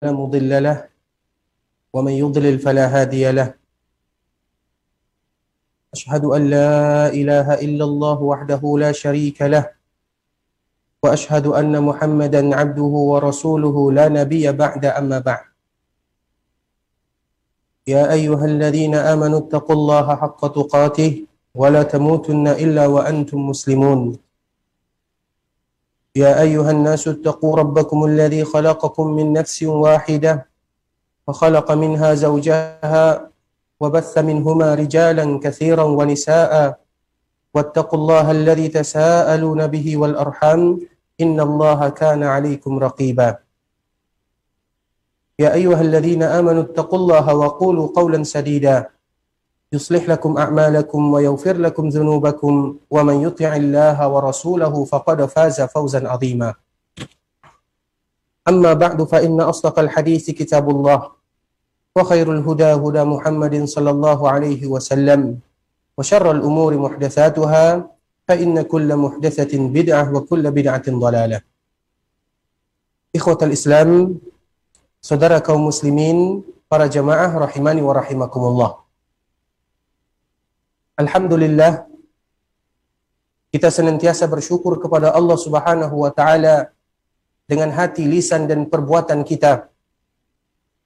لا مضل له ومن يضلل فلا هادي له. أشهد أن لا إله إلا الله وحده لا شريك له وأشهد أن محمدا عبده ورسوله لا نبي بعد أما بعد. يا أيها الذين آمنوا اتقوا الله حق تقاته ولا تموتن إلا وأنتم مسلمون. يا أيها الناس اتقوا ربكم الذي خلقكم من نفس واحدة وخلق منها زوجها وبث منهما رجالا كثيرا ونساء واتقوا الله الذي تساءلون به والأرحام إن الله كان عليكم رقيبا. يا أيها الذين آمنوا اتقوا الله وقولوا قولا سديدا يصلح لكم أعمالكم ويغفر لكم ذنوبكم ومن يطع الله ورسوله فقد فاز فوزا عظيما. أما بعد فإن أصدق الحديث كتاب الله وخير الهدى هدى محمد صلى الله عليه وسلم وشر الأمور محدثاتها فإن كل محدثة بدعة وكل بدعة ضلالة. إخوة الإسلام, saudara kaum muslimin, para jamaah rahimani wa rahimakumullah. Alhamdulillah, kita senantiasa bersyukur kepada Allah Subhanahu wa taala dengan hati, lisan dan perbuatan kita.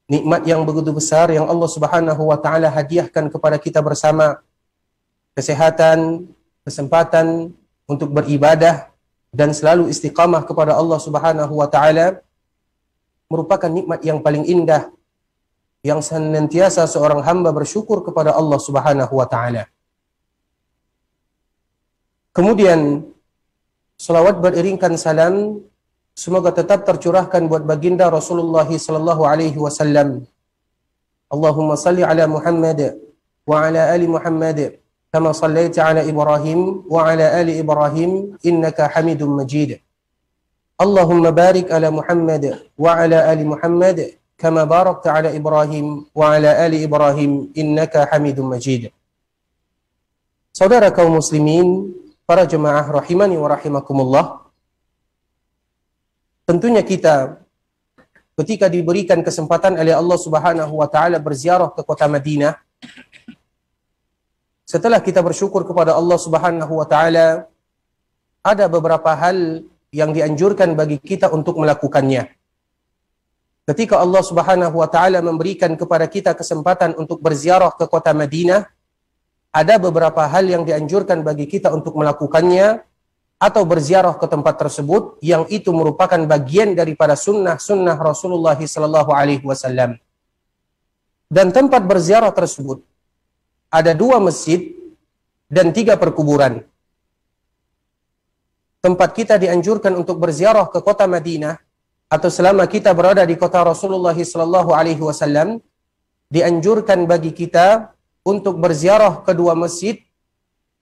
Nikmat yang begitu besar yang Allah Subhanahu wa taala hadiahkan kepada kita bersama, kesehatan, kesempatan untuk beribadah dan selalu istiqamah kepada Allah Subhanahu wa taala merupakan nikmat yang paling indah yang senantiasa seorang hamba bersyukur kepada Allah Subhanahu wa taala. Kemudian salawat beriringkan salam semoga tetap tercurahkan buat baginda Rasulullah sallallahu alaihi wasallam. Allahumma salli ala Muhammad wa ala ali Muhammad kama sallaita ala Ibrahim wa ala ali Ibrahim innaka Hamidum Majid. Allahumma barik ala Muhammad wa ala ali Muhammad kama barakta ala Ibrahim wa ala ali Ibrahim innaka Hamidum Majid. Saudara kaum muslimin, para jemaah rahimani wa rahimakumullah, tentunya kita ketika diberikan kesempatan oleh Allah Subhanahu wa taala berziarah ke kota Madinah, setelah kita bersyukur kepada Allah Subhanahu wa taala, ada beberapa hal yang dianjurkan bagi kita untuk melakukannya. Ketika Allah Subhanahu wa taala memberikan kepada kita kesempatan untuk berziarah ke kota Madinah, ada beberapa hal yang dianjurkan bagi kita untuk melakukannya atau berziarah ke tempat tersebut, yang itu merupakan bagian daripada sunnah-sunnah Rasulullah sallallahu alaihi wasallam. Dan tempat berziarah tersebut ada 2 masjid dan 3 perkuburan. Tempat kita dianjurkan untuk berziarah ke kota Madinah atau selama kita berada di kota Rasulullah sallallahu alaihi wasallam, dianjurkan bagi kita untuk berziarah ke 2 masjid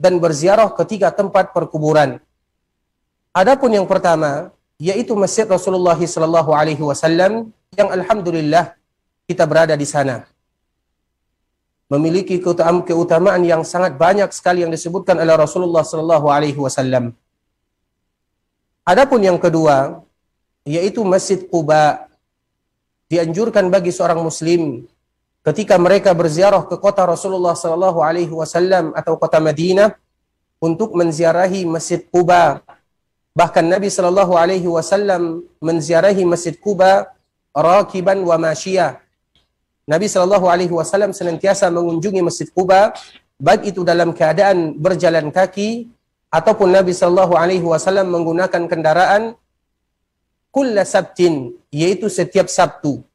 dan berziarah ke 3 tempat perkuburan. Adapun yang pertama yaitu Masjid Rasulullah sallallahu alaihi wasallam yang alhamdulillah kita berada di sana. Memiliki keutamaan yang sangat banyak sekali yang disebutkan oleh Rasulullah sallallahu alaihi wasallam. Adapun yang kedua yaitu Masjid Quba. Dianjurkan bagi seorang muslim ketika mereka berziarah ke kota Rasulullah sallallahu alaihi wasallam atau kota Madinah untuk menziarahi Masjid Quba. Bahkan Nabi sallallahu alaihi wasallam menziarahi Masjid Quba rakiban wa masyiyah. Nabi sallallahu alaihi wasallam senantiasa mengunjungi Masjid Quba baik itu dalam keadaan berjalan kaki ataupun Nabi sallallahu alaihi wasallam menggunakan kendaraan kulla sabtin, yaitu setiap Sabtu.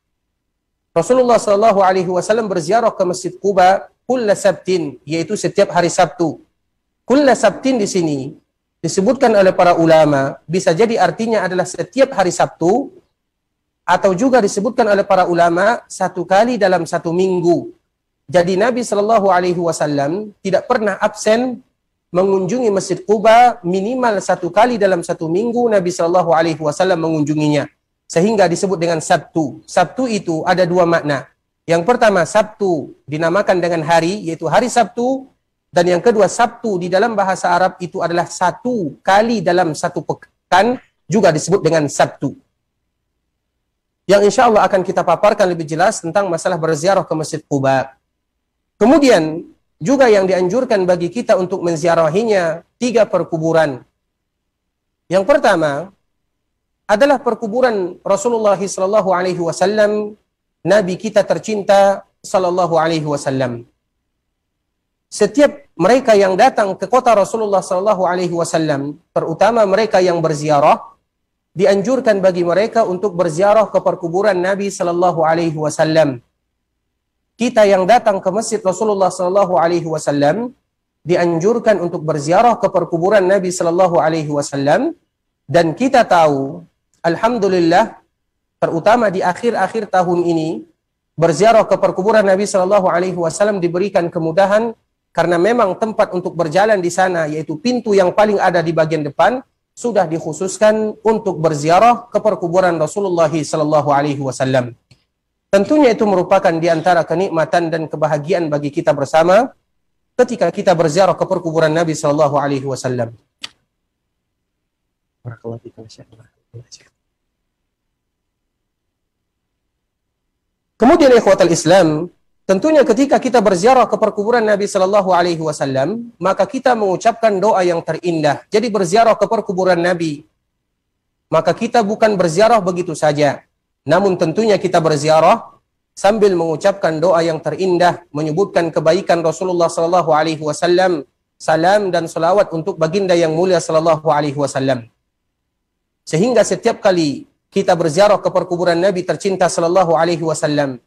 Rasulullah sallallahu alaihi wasallam berziarah ke Masjid Quba kulla sabtin, yaitu setiap hari Sabtu. Kulla sabtin di sini disebutkan oleh para ulama bisa jadi artinya adalah setiap hari Sabtu, atau juga disebutkan oleh para ulama 1 kali dalam 1 minggu. Jadi Nabi sallallahu alaihi wasallam tidak pernah absen mengunjungi Masjid Quba, minimal 1 kali dalam 1 minggu Nabi sallallahu alaihi wasallam mengunjunginya. Sehingga disebut dengan Sabtu. Sabtu itu ada 2 makna. Yang pertama, Sabtu dinamakan dengan hari, yaitu hari Sabtu. Dan yang kedua, Sabtu di dalam bahasa Arab itu adalah 1 kali dalam 1 pekan, juga disebut dengan Sabtu. yang insya Allah akan kita paparkan lebih jelas tentang masalah berziarah ke Masjid Quba. Kemudian juga yang dianjurkan bagi kita untuk menziarahinya 3 perkuburan. Yang pertama adalah perkuburan Rasulullah sallallahu alaihi wasallam, nabi kita tercinta sallallahu alaihi wasallam. Setiap mereka yang datang ke kota Rasulullah sallallahu alaihi wasallam, terutama mereka yang berziarah, dianjurkan bagi mereka untuk berziarah ke perkuburan Nabi sallallahu alaihi wasallam. Kita yang datang ke masjid Rasulullah sallallahu alaihi wasallam dianjurkan untuk berziarah ke perkuburan Nabi sallallahu alaihi wasallam, dan kita tahu alhamdulillah terutama di akhir-akhir tahun ini berziarah ke perkuburan Nabi sallallahu alaihi wasallam diberikan kemudahan karena memang tempat untuk berjalan di sana, yaitu pintu yang paling ada di bagian depan, sudah dikhususkan untuk berziarah ke perkuburan Rasulullah sallallahu alaihi wasallam. Tentunya itu merupakan di antara kenikmatan dan kebahagiaan bagi kita bersama ketika kita berziarah ke perkuburan Nabi sallallahu alaihi wasallam. Kemudian ikhwatal Islam, tentunya ketika kita berziarah ke perkuburan Nabi sallallahu alaihi wasallam, maka kita mengucapkan doa yang terindah. Jadi berziarah ke perkuburan Nabi, maka kita bukan berziarah begitu saja, namun tentunya kita berziarah sambil mengucapkan doa yang terindah, menyebutkan kebaikan Rasulullah sallallahu alaihi wasallam, salam dan salawat untuk baginda yang mulia sallallahu alaihi wasallam. Sehingga setiap kali kita berziarah ke perkuburan Nabi tercinta sallallahu alaihi wasallam,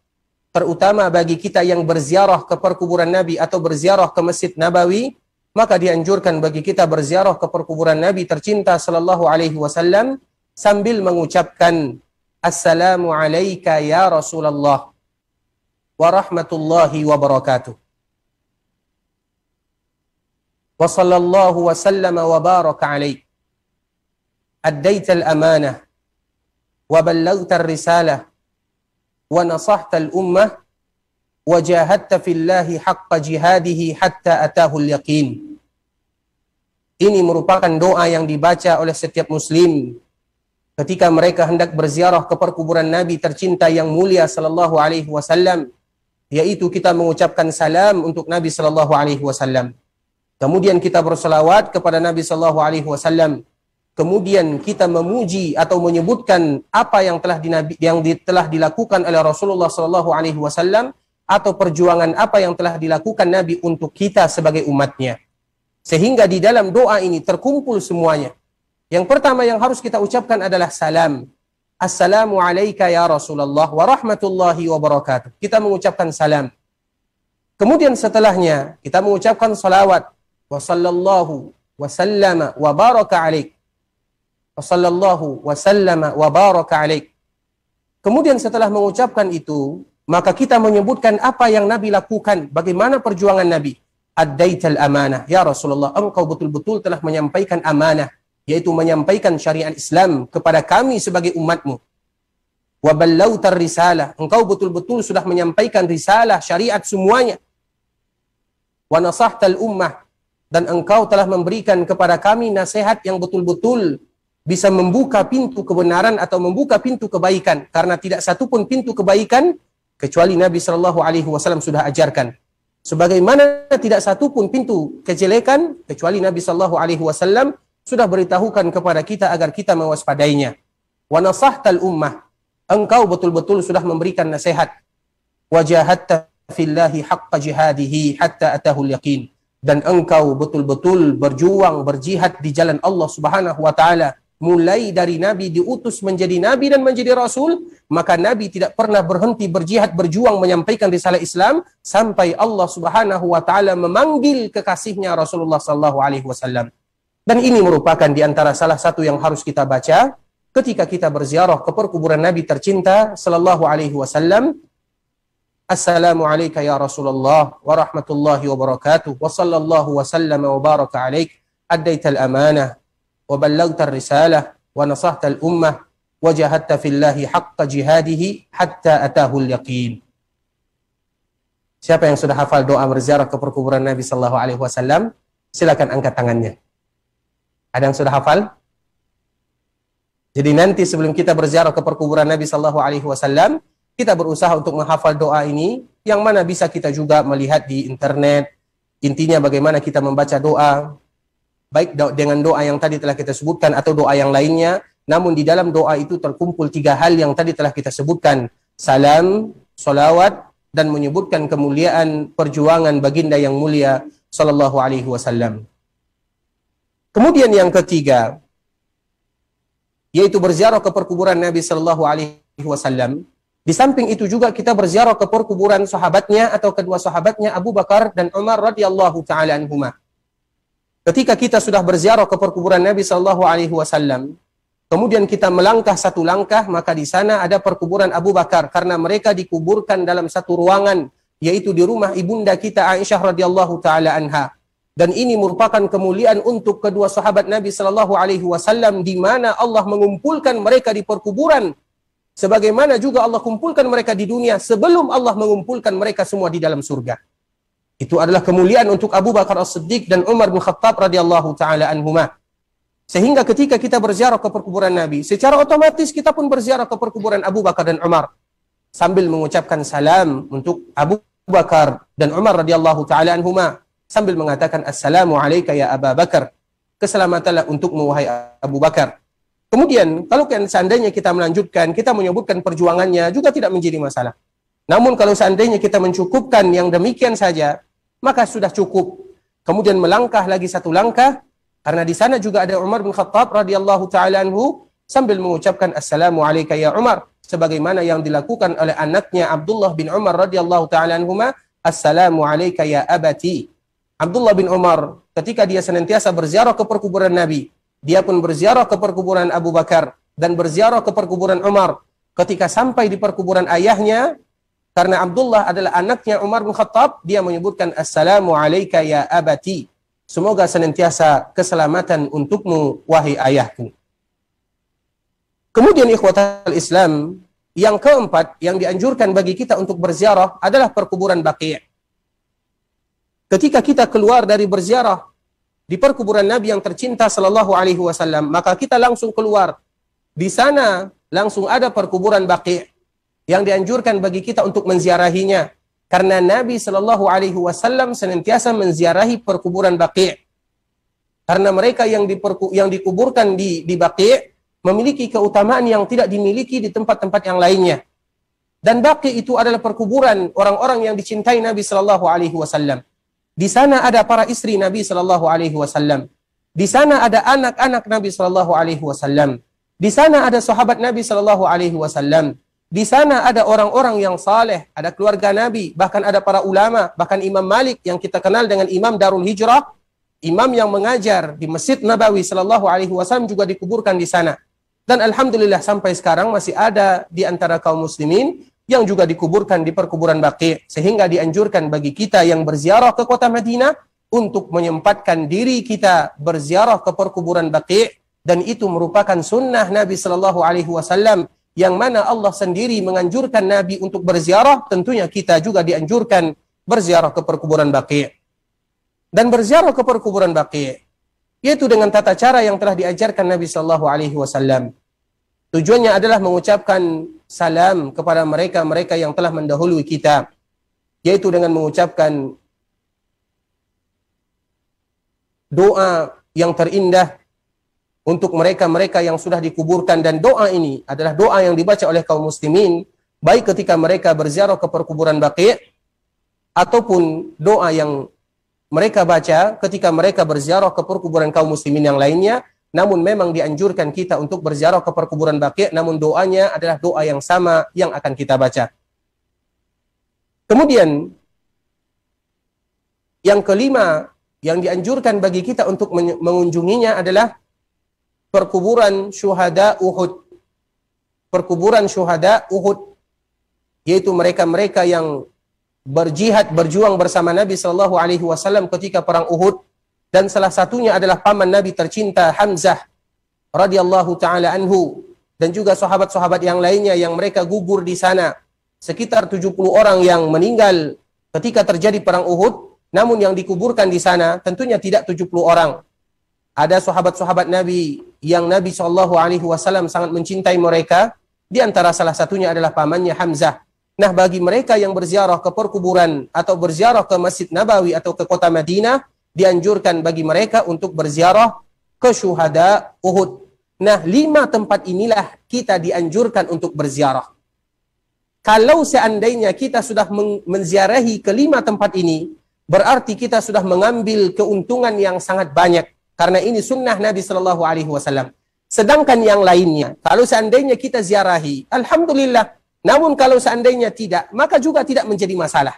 terutama bagi kita yang berziarah ke perkuburan Nabi atau berziarah ke Masjid Nabawi, maka dianjurkan bagi kita berziarah ke perkuburan Nabi tercinta sallallahu alaihi wasallam sambil mengucapkan Assalamu alayka ya Rasulullah wa rahmatullahi wa barakatuh. Wa sallallahu wa sallama wa baraka alaik. Addaita al-amanah wa ballaghta ar-risalah wa nasahta al-ummah wa jahadta fillahi haqqa jihadihi hatta atahu al-yaqin. Ini merupakan doa yang dibaca oleh setiap muslim ketika mereka hendak berziarah ke perkuburan Nabi tercinta yang mulia sallallahu alaihi wasallam, yaitu kita mengucapkan salam untuk Nabi sallallahu alaihi wasallam. Kemudian kita berselawat kepada Nabi sallallahu alaihi wasallam. Kemudian kita memuji atau menyebutkan apa yang telah dilakukan oleh Rasulullah sallallahu alaihi wasallam atau perjuangan apa yang telah dilakukan Nabi untuk kita sebagai umatnya. Sehingga di dalam doa ini terkumpul semuanya. Yang pertama yang harus kita ucapkan adalah salam. Assalamu alayka ya Rasulullah wa rahmatullahi wa barakatuh. Kita mengucapkan salam. Kemudian setelahnya kita mengucapkan salawat. Wa sallallahu wa sallama wa baraka alaik. Wa sallallahu wa sallama wa baraka alaik. Kemudian setelah mengucapkan itu, maka kita menyebutkan apa yang Nabi lakukan, bagaimana perjuangan Nabi. Addaital amanah. Ya Rasulullah, engkau betul-betul telah menyampaikan amanah, yaitu menyampaikan syariat Islam kepada kami sebagai umatmu. Wa ballautar risalah. Engkau betul-betul sudah menyampaikan risalah, syariat semuanya. Wa nasahtal ummah. Dan engkau telah memberikan kepada kami nasihat yang betul-betul bisa membuka pintu kebenaran atau membuka pintu kebaikan. Karena tidak satupun pintu kebaikan kecuali Nabi sallallahu alaihi wasallam sudah ajarkan. Sebagaimana tidak satupun pintu kejelekan kecuali Nabi sallallahu alaihi wasallam sudah beritahukan kepada kita agar kita mewaspadainya. Wa nasahtal ummah. Engkau betul-betul sudah memberikan nasihat. Wa jahadta fillahi haqqa jihadihi hatta atahul yaqin. Dan engkau betul-betul berjuang, berjihad di jalan Allah Subhanahu wa taala. Mulai dari Nabi diutus menjadi Nabi dan menjadi Rasul, maka Nabi tidak pernah berhenti berjihad, berjuang menyampaikan risalah Islam sampai Allah Subhanahu wa taala memanggil kekasihnya Rasulullah sallallahu alaihi wasallam. Dan ini merupakan di antara salah satu yang harus kita baca ketika kita berziarah ke perkuburan Nabi tercinta sallallahu alaihi wasallam. Assalamu alayka ya Rasulullah wa rahmatullahi wa barakatuh wa sallallahu wa sallama wa baraka alaik. Addaital amanah wa ballaghta risalah wa nasahta al-ummah wa jahadta fillahi haqqa jihadihi hatta atahul yaqin. Siapa yang sudah hafal doa berziarah ke perkuburan Nabi sallallahu alaihi wasallam? Silakan angkat tangannya. Ada yang sudah hafal? Jadi nanti sebelum kita berziarah ke perkuburan Nabi Sallallahu Alaihi Wasallam, kita berusaha untuk menghafal doa ini, yang mana bisa kita juga melihat di internet. Intinya bagaimana kita membaca doa, baik dengan doa yang tadi telah kita sebutkan atau doa yang lainnya. Namun di dalam doa itu terkumpul 3 hal yang tadi telah kita sebutkan. Salam, salawat, dan menyebutkan kemuliaan perjuangan baginda yang mulia Sallallahu Alaihi Wasallam. Kemudian yang ketiga, yaitu berziarah ke perkuburan Nabi Sallallahu Alaihi Wasallam. Di samping itu juga kita berziarah ke perkuburan sahabatnya atau kedua sahabatnya Abu Bakar dan Umar radhiyallahu taala anhuma. Ketika kita sudah berziarah ke perkuburan Nabi Sallallahu Alaihi Wasallam, kemudian kita melangkah satu langkah, maka di sana ada perkuburan Abu Bakar karena mereka dikuburkan dalam satu ruangan, yaitu di rumah ibunda kita Aisyah radhiyallahu taala anha. Dan ini merupakan kemuliaan untuk kedua sahabat Nabi Sallallahu Alaihi Wasallam, di mana Allah mengumpulkan mereka di perkuburan, sebagaimana juga Allah kumpulkan mereka di dunia sebelum Allah mengumpulkan mereka semua di dalam surga. Itu adalah kemuliaan untuk Abu Bakar As-Siddiq dan Umar bin Khattab radhiyallahu taala anhuma. Sehingga ketika kita berziarah ke perkuburan Nabi, secara otomatis kita pun berziarah ke perkuburan Abu Bakar dan Umar sambil mengucapkan salam untuk Abu Bakar dan Umar radhiyallahu taala anhuma, sambil mengatakan assalamu alayka ya Abu Bakar, keselamatanlah untukmu wahai Abu Bakar. Kemudian kalau seandainya kita melanjutkan, kita menyebutkan perjuangannya juga tidak menjadi masalah. Namun kalau seandainya kita mencukupkan yang demikian saja, maka sudah cukup. Kemudian melangkah lagi satu langkah, karena di sana juga ada Umar bin Khattab radhiyallahu taala anhu, sambil mengucapkan assalamu alayka ya Umar, sebagaimana yang dilakukan oleh anaknya Abdullah bin Umar radhiyallahu taala anhuma, assalamu alayka ya abati. Abdullah bin Umar ketika dia senantiasa berziarah ke perkuburan Nabi, dia pun berziarah ke perkuburan Abu Bakar dan berziarah ke perkuburan Umar. Ketika sampai di perkuburan ayahnya, karena Abdullah adalah anaknya Umar bin Khattab, dia menyebutkan assalamu alayka ya abati. Semoga senantiasa keselamatan untukmu wahai ayahku. Kemudian ikhwatal Islam, yang keempat yang dianjurkan bagi kita untuk berziarah adalah perkuburan Baqi'. Ketika kita keluar dari berziarah di perkuburan Nabi yang tercinta Sallallahu Alaihi Wasallam, maka kita langsung keluar. Di sana langsung ada perkuburan Baqi' yang dianjurkan bagi kita untuk menziarahinya. Karena Nabi Sallallahu Alaihi Wasallam senantiasa menziarahi perkuburan Baqi'. Karena mereka yang dikuburkan di Baqi' memiliki keutamaan yang tidak dimiliki di tempat-tempat yang lainnya. Dan Baqi' itu adalah perkuburan orang-orang yang dicintai Nabi Sallallahu Alaihi Wasallam. Di sana ada para istri Nabi Sallallahu Alaihi Wasallam. Di sana ada anak-anak Nabi Sallallahu Alaihi Wasallam. Di sana ada sahabat Nabi Sallallahu Alaihi Wasallam. Di sana ada orang-orang yang saleh, ada keluarga Nabi, bahkan ada para ulama, bahkan Imam Malik yang kita kenal dengan Imam Darul Hijrah, imam yang mengajar di Masjid Nabawi Sallallahu Alaihi Wasallam juga dikuburkan di sana. Dan alhamdulillah sampai sekarang masih ada di antara kaum muslimin yang juga dikuburkan di perkuburan Baqi', sehingga dianjurkan bagi kita yang berziarah ke kota Madinah untuk menyempatkan diri kita berziarah ke perkuburan Baqi', dan itu merupakan sunnah Nabi Sallallahu Alaihi Wasallam, yang mana Allah sendiri menganjurkan Nabi untuk berziarah. Tentunya kita juga dianjurkan berziarah ke perkuburan Baqi'. Dan berziarah ke perkuburan Baqi', yaitu dengan tata cara yang telah diajarkan Nabi Sallallahu Alaihi Wasallam. Tujuannya adalah mengucapkan salam kepada mereka-mereka yang telah mendahului kita, yaitu dengan mengucapkan doa yang terindah untuk mereka-mereka yang sudah dikuburkan. Dan doa ini adalah doa yang dibaca oleh kaum muslimin, baik ketika mereka berziarah ke perkuburan Baqi' ataupun doa yang mereka baca ketika mereka berziarah ke perkuburan kaum muslimin yang lainnya. Namun memang dianjurkan kita untuk berziarah ke perkuburan Baqi', namun doanya adalah doa yang sama yang akan kita baca. Kemudian yang kelima yang dianjurkan bagi kita untuk mengunjunginya adalah perkuburan syuhada Uhud. Perkuburan syuhada Uhud, yaitu mereka-mereka yang berjihad, berjuang bersama Nabi Sallallahu Alaihi Wasallam ketika perang Uhud. Dan salah satunya adalah paman Nabi tercinta Hamzah radhiyallahu taala anhu, dan juga sahabat-sahabat yang lainnya yang mereka gugur di sana. Sekitar 70 orang yang meninggal ketika terjadi perang Uhud, namun yang dikuburkan di sana tentunya tidak 70 orang. Ada sahabat-sahabat Nabi yang Nabi SAW sangat mencintai mereka. Di antara salah satunya adalah pamannya Hamzah. Nah, bagi mereka yang berziarah ke perkuburan atau berziarah ke Masjid Nabawi atau ke kota Madinah, dianjurkan bagi mereka untuk berziarah ke syuhada Uhud. Nah, 5 tempat inilah kita dianjurkan untuk berziarah. Kalau seandainya kita sudah menziarahi ke-5 tempat ini, berarti kita sudah mengambil keuntungan yang sangat banyak. Karena ini sunnah Nabi SAW. Sedangkan yang lainnya, kalau seandainya kita ziarahi, alhamdulillah. Namun kalau seandainya tidak, maka juga tidak menjadi masalah.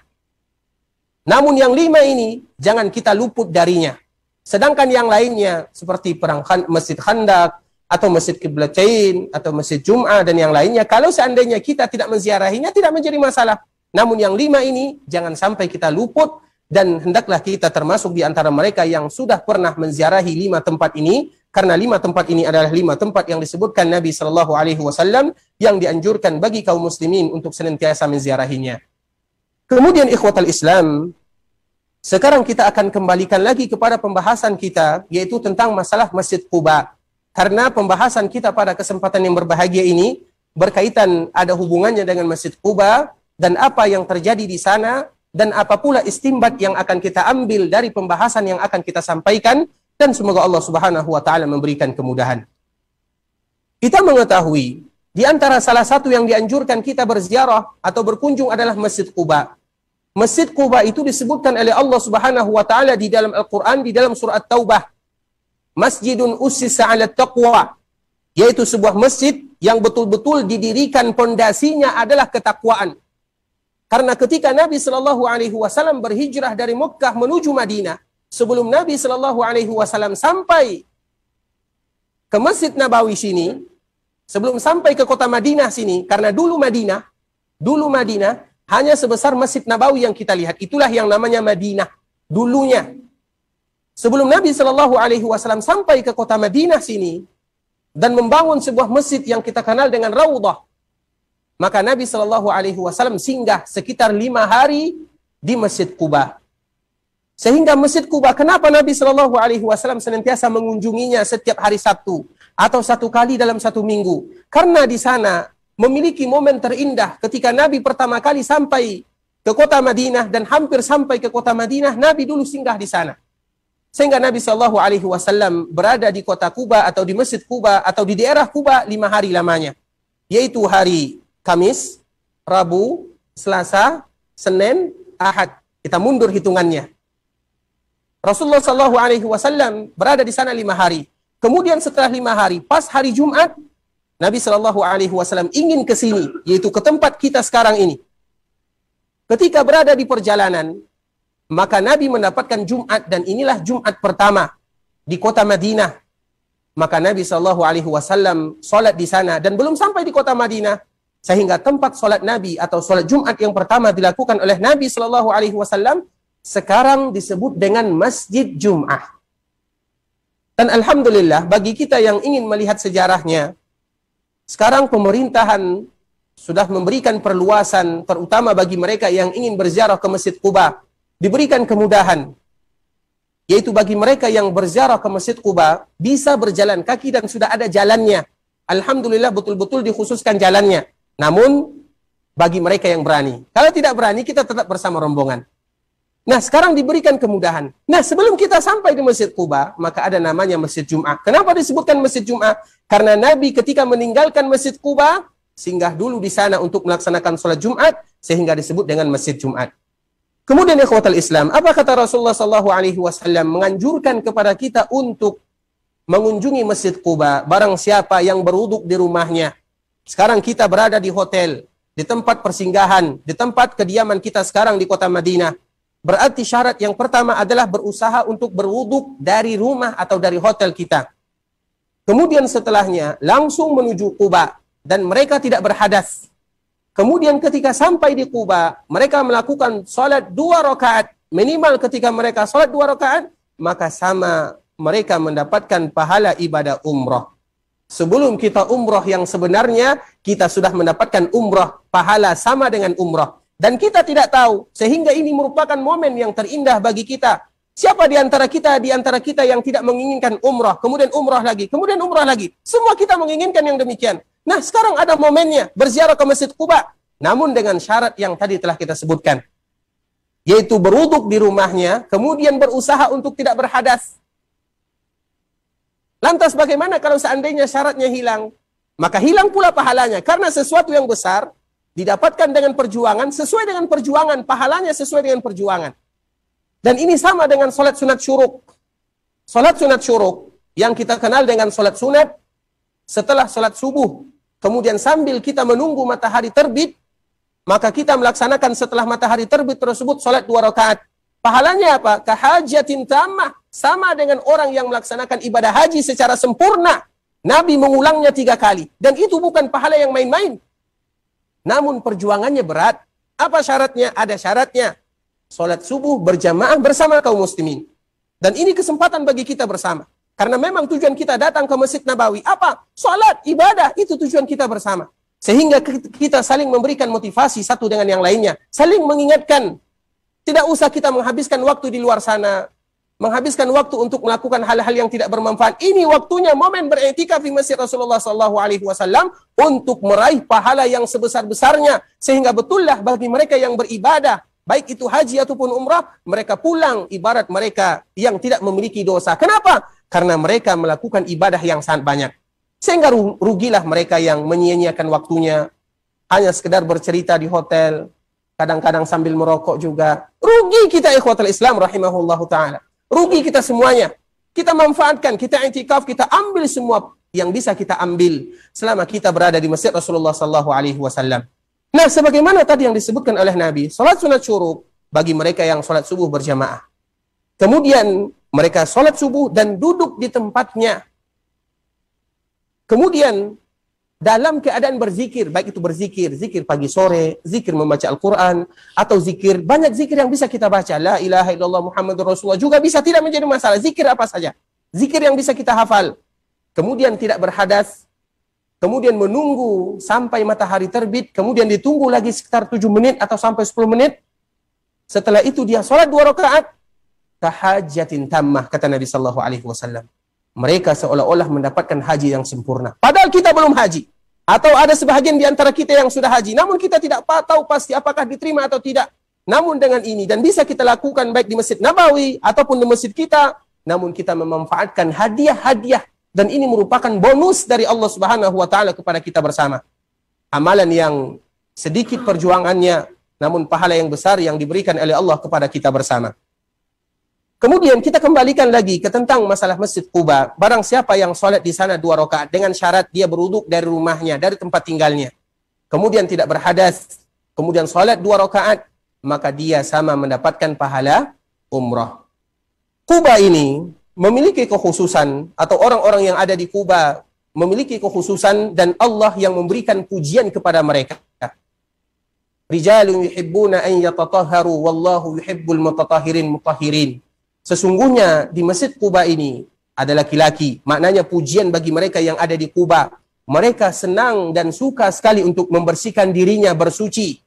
Namun yang 5 ini, jangan kita luput darinya. Sedangkan yang lainnya, seperti perang Masjid Khandak, atau Masjid Qiblatain, atau Masjid Jum'ah, dan yang lainnya, kalau seandainya kita tidak menziarahinya, tidak menjadi masalah. Namun yang 5 ini, jangan sampai kita luput, dan hendaklah kita termasuk di antara mereka yang sudah pernah menziarahi 5 tempat ini, karena 5 tempat ini adalah 5 tempat yang disebutkan Nabi SAW yang dianjurkan bagi kaum muslimin untuk senantiasa menziarahinya. Kemudian ikhwatal Islam, sekarang kita akan kembalikan lagi kepada pembahasan kita, yaitu tentang masalah Masjid Quba. Karena pembahasan kita pada kesempatan yang berbahagia ini berkaitan ada hubungannya dengan Masjid Quba dan apa yang terjadi di sana, dan apa pula istimbat yang akan kita ambil dari pembahasan yang akan kita sampaikan, dan semoga Allah Subhanahu wa taala memberikan kemudahan. Kita mengetahui di antara salah satu yang dianjurkan kita berziarah atau berkunjung adalah Masjid Quba. Masjid Quba itu disebutkan oleh Allah Subhanahu wa taala di dalam Al-Qur'an di dalam surah At-Taubah. Masjidun ussisa 'ala taqwa, yaitu sebuah masjid yang betul-betul didirikan pondasinya adalah ketakwaan. Karena ketika Nabi SAW berhijrah dari Mekah menuju Madinah, sebelum Nabi SAW sampai ke Masjid Nabawi sini, sebelum sampai ke kota Madinah sini, karena dulu Madinah hanya sebesar Masjid Nabawi yang kita lihat, itulah yang namanya Madinah dulunya. Sebelum Nabi SAW sampai ke kota Madinah sini dan membangun sebuah masjid yang kita kenal dengan Raudhah, maka Nabi SAW singgah sekitar 5 hari di Masjid Quba. Sehingga Masjid Quba, kenapa Nabi SAW senantiasa mengunjunginya setiap hari Sabtu atau 1 kali dalam 1 minggu? Karena di sana memiliki momen terindah ketika Nabi pertama kali sampai ke kota Madinah dan hampir sampai ke kota Madinah, Nabi dulu singgah di sana. Sehingga Nabi SAW berada di kota Quba atau di Masjid Quba atau di daerah Quba 5 hari lamanya. Yaitu hari Kamis, Rabu, Selasa, Senin, Ahad. Kita mundur hitungannya. Rasulullah SAW berada di sana 5 hari. Kemudian setelah 5 hari, pas hari Jumat, Nabi SAW ingin ke sini, yaitu ke tempat kita sekarang ini. Ketika berada di perjalanan, maka Nabi mendapatkan Jumat, dan inilah Jumat pertama di kota Madinah. Maka Nabi SAW sholat di sana, dan belum sampai di kota Madinah, sehingga tempat sholat Nabi atau sholat Jumat yang pertama dilakukan oleh Nabi SAW sekarang disebut dengan Masjid Jum'ah. Dan alhamdulillah bagi kita yang ingin melihat sejarahnya, sekarang pemerintahan sudah memberikan perluasan, terutama bagi mereka yang ingin berziarah ke Masjid Quba, diberikan kemudahan. Yaitu bagi mereka yang berziarah ke Masjid Quba, bisa berjalan kaki dan sudah ada jalannya. Alhamdulillah betul-betul dikhususkan jalannya. Namun, bagi mereka yang berani. Kalau tidak berani, kita tetap bersama rombongan. Nah, sekarang diberikan kemudahan. Nah, sebelum kita sampai di Masjid Quba, maka ada namanya Masjid Jum'ah. Kenapa disebutkan Masjid Jum'ah? Karena Nabi ketika meninggalkan Masjid Quba, singgah dulu di sana untuk melaksanakan sholat Jumat, sehingga disebut dengan Masjid Jumat. Kemudian ikhwatal Islam, apa kata Rasulullah SAW menganjurkan kepada kita untuk mengunjungi Masjid Quba, barang siapa yang berwuduk di rumahnya. Sekarang kita berada di hotel, di tempat persinggahan, di tempat kediaman kita sekarang di kota Madinah. Berarti syarat yang pertama adalah berusaha untuk berwuduk dari rumah atau dari hotel kita. Kemudian setelahnya langsung menuju Quba dan mereka tidak berhadas. Kemudian ketika sampai di Quba, mereka melakukan salat 2 rakaat. Minimal ketika mereka salat 2 rakaat, maka sama mereka mendapatkan pahala ibadah umrah. Sebelum kita umrah yang sebenarnya, kita sudah mendapatkan umrah, pahala sama dengan umrah. Dan kita tidak tahu, sehingga ini merupakan momen yang terindah bagi kita. Siapa di antara kita yang tidak menginginkan umrah, kemudian umrah lagi, kemudian umrah lagi. Semua kita menginginkan yang demikian. Nah, sekarang ada momennya berziarah ke Masjid Quba, namun dengan syarat yang tadi telah kita sebutkan, yaitu berwuduk di rumahnya, kemudian berusaha untuk tidak berhadas. Lantas bagaimana kalau seandainya syaratnya hilang? Maka hilang pula pahalanya, karena sesuatu yang besar didapatkan dengan perjuangan, sesuai dengan perjuangan, pahalanya sesuai dengan perjuangan. Dan ini sama dengan sholat sunat syuruk. Sholat sunat syuruk yang kita kenal dengan sholat sunat setelah sholat subuh. Kemudian sambil kita menunggu matahari terbit, maka kita melaksanakan setelah matahari terbit tersebut sholat 2 rakaat. Pahalanya apa? Kahajatin tammah. Sama dengan orang yang melaksanakan ibadah haji secara sempurna. Nabi mengulangnya 3 kali. Dan itu bukan pahala yang main-main. Namun perjuangannya berat. Apa syaratnya? Ada syaratnya. Sholat subuh berjamaah bersama kaum muslimin. Dan ini kesempatan bagi kita bersama. Karena memang tujuan kita datang ke Masjid Nabawi. Apa? Sholat, ibadah, itu tujuan kita bersama. Sehingga kita saling memberikan motivasi satu dengan yang lainnya. Saling mengingatkan. Tidak usah kita menghabiskan waktu di luar sana. Menghabiskan waktu untuk melakukan hal-hal yang tidak bermanfaat. Ini waktunya momen beriktikaf di Masjid Rasulullah SAW untuk meraih pahala yang sebesar-besarnya. Sehingga betullah bagi mereka yang beribadah, baik itu haji ataupun umrah, mereka pulang ibarat mereka yang tidak memiliki dosa. Kenapa? Karena mereka melakukan ibadah yang sangat banyak. Sehingga rugilah mereka yang menyia-nyiakan waktunya, hanya sekedar bercerita di hotel, kadang-kadang sambil merokok juga. Rugi kita ikhwatul Islam rahimahullahu ta'ala. Rugi kita semuanya. Kita manfaatkan, kita i'tikaf, kita ambil semua yang bisa kita ambil selama kita berada di Masjid Rasulullah SAW. Nah, sebagaimana tadi yang disebutkan oleh Nabi, salat sunat syuruk bagi mereka yang salat subuh berjamaah. Kemudian mereka salat subuh dan duduk di tempatnya. Kemudian dalam keadaan berzikir, baik itu berzikir, zikir pagi sore, zikir membaca Al-Quran, atau zikir, banyak zikir yang bisa kita baca. La ilaha illallah Muhammadur Rasulullah juga bisa, tidak menjadi masalah. Zikir apa saja. Zikir yang bisa kita hafal. Kemudian tidak berhadas. Kemudian menunggu sampai matahari terbit, kemudian ditunggu lagi sekitar 7 menit atau sampai 10 menit. Setelah itu dia sholat 2 rakaat. Kahajatin tammah, kata Nabi SAW. Mereka seolah-olah mendapatkan haji yang sempurna. Padahal kita belum haji. Atau ada sebahagian di antara kita yang sudah haji. Namun kita tidak tahu pasti apakah diterima atau tidak. Namun dengan ini, dan bisa kita lakukan baik di Masjid Nabawi ataupun di masjid kita. Namun kita memanfaatkan hadiah-hadiah. Dan ini merupakan bonus dari Allah Subhanahu wa Ta'ala kepada kita bersama. Amalan yang sedikit perjuangannya, namun pahala yang besar yang diberikan oleh Allah kepada kita bersama. Kemudian kita kembalikan lagi ke tentang masalah Masjid Quba. Barang siapa yang sholat di sana 2 rakaat dengan syarat dia berwuduk dari rumahnya, dari tempat tinggalnya. Kemudian tidak berhadas. Kemudian sholat 2 rakaat, maka dia sama mendapatkan pahala umrah. Quba ini memiliki kekhususan, atau orang-orang yang ada di Quba memiliki kekhususan, dan Allah yang memberikan pujian kepada mereka. Rijalun yuhibbuna an yatatahharu wallahu yuhibbul mutatahhirin mutahhirin. Sesungguhnya di Masjid Quba ini ada laki-laki, maknanya pujian bagi mereka yang ada di Quba. Mereka senang dan suka sekali untuk membersihkan dirinya, bersuci.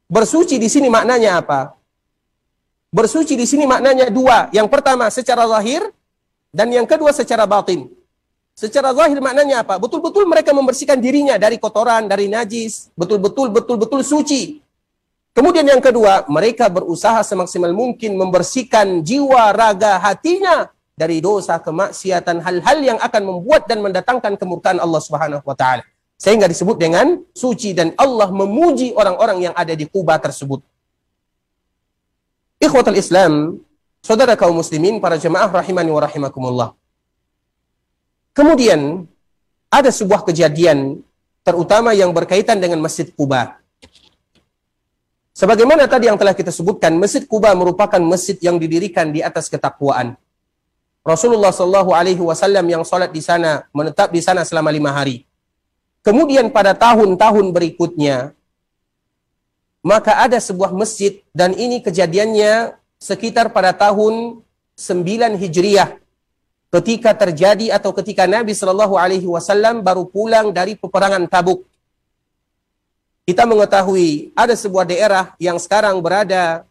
Bersuci di sini maknanya apa? Bersuci di sini maknanya 2. Yang pertama secara zahir, dan yang kedua secara batin. Secara zahir maknanya apa? Betul-betul mereka membersihkan dirinya dari kotoran, dari najis. Betul-betul suci. Kemudian yang kedua, mereka berusaha semaksimal mungkin membersihkan jiwa, raga, hatinya dari dosa, kemaksiatan, hal-hal yang akan membuat dan mendatangkan kemurkaan Allah Subhanahu wa Ta'ala. Sehingga disebut dengan suci, dan Allah memuji orang-orang yang ada di Quba tersebut. Ikhwatul Islam, saudara kaum muslimin, para jemaah rahimani wa rahimakumullah. Kemudian ada sebuah kejadian terutama yang berkaitan dengan Masjid Quba. Sebagaimana tadi yang telah kita sebutkan, Masjid Quba merupakan masjid yang didirikan di atas ketakwaan. Rasulullah SAW yang salat di sana, menetap di sana selama 5 hari. Kemudian pada tahun-tahun berikutnya, maka ada sebuah masjid, dan ini kejadiannya sekitar pada tahun 9 Hijriah, ketika terjadi atau ketika Nabi SAW baru pulang dari peperangan Tabuk. Kita mengetahui ada sebuah daerah yang sekarang berada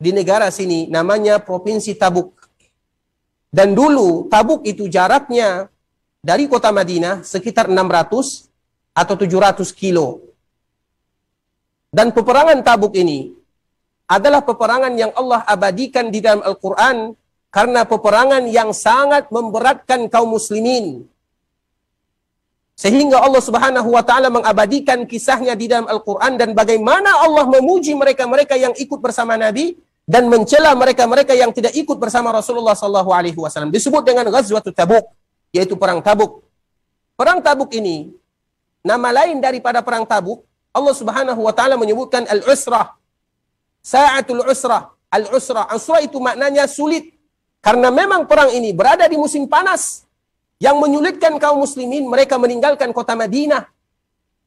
di negara sini, namanya Provinsi Tabuk. Dan dulu Tabuk itu jaraknya dari kota Madinah sekitar 600 atau 700 kilo. Dan peperangan Tabuk ini adalah peperangan yang Allah abadikan di dalam Al-Quran karena peperangan yang sangat memberatkan kaum muslimin. Sehingga Allah Subhanahu wa taala mengabadikan kisahnya di dalam Al-Quran dan bagaimana Allah memuji mereka-mereka yang ikut bersama Nabi dan mencela mereka-mereka yang tidak ikut bersama Rasulullah SAW. Disebut dengan Ghazwatut Tabuk, yaitu perang Tabuk. Perang Tabuk ini, nama lain daripada perang Tabuk, Allah Subhanahu wa taala menyebutkan al-usrah. Sa'atul usrah. Al-usrah. Usrah itu maknanya sulit. Karena memang perang ini berada di musim panas yang menyulitkan kaum muslimin, mereka meninggalkan kota Madinah.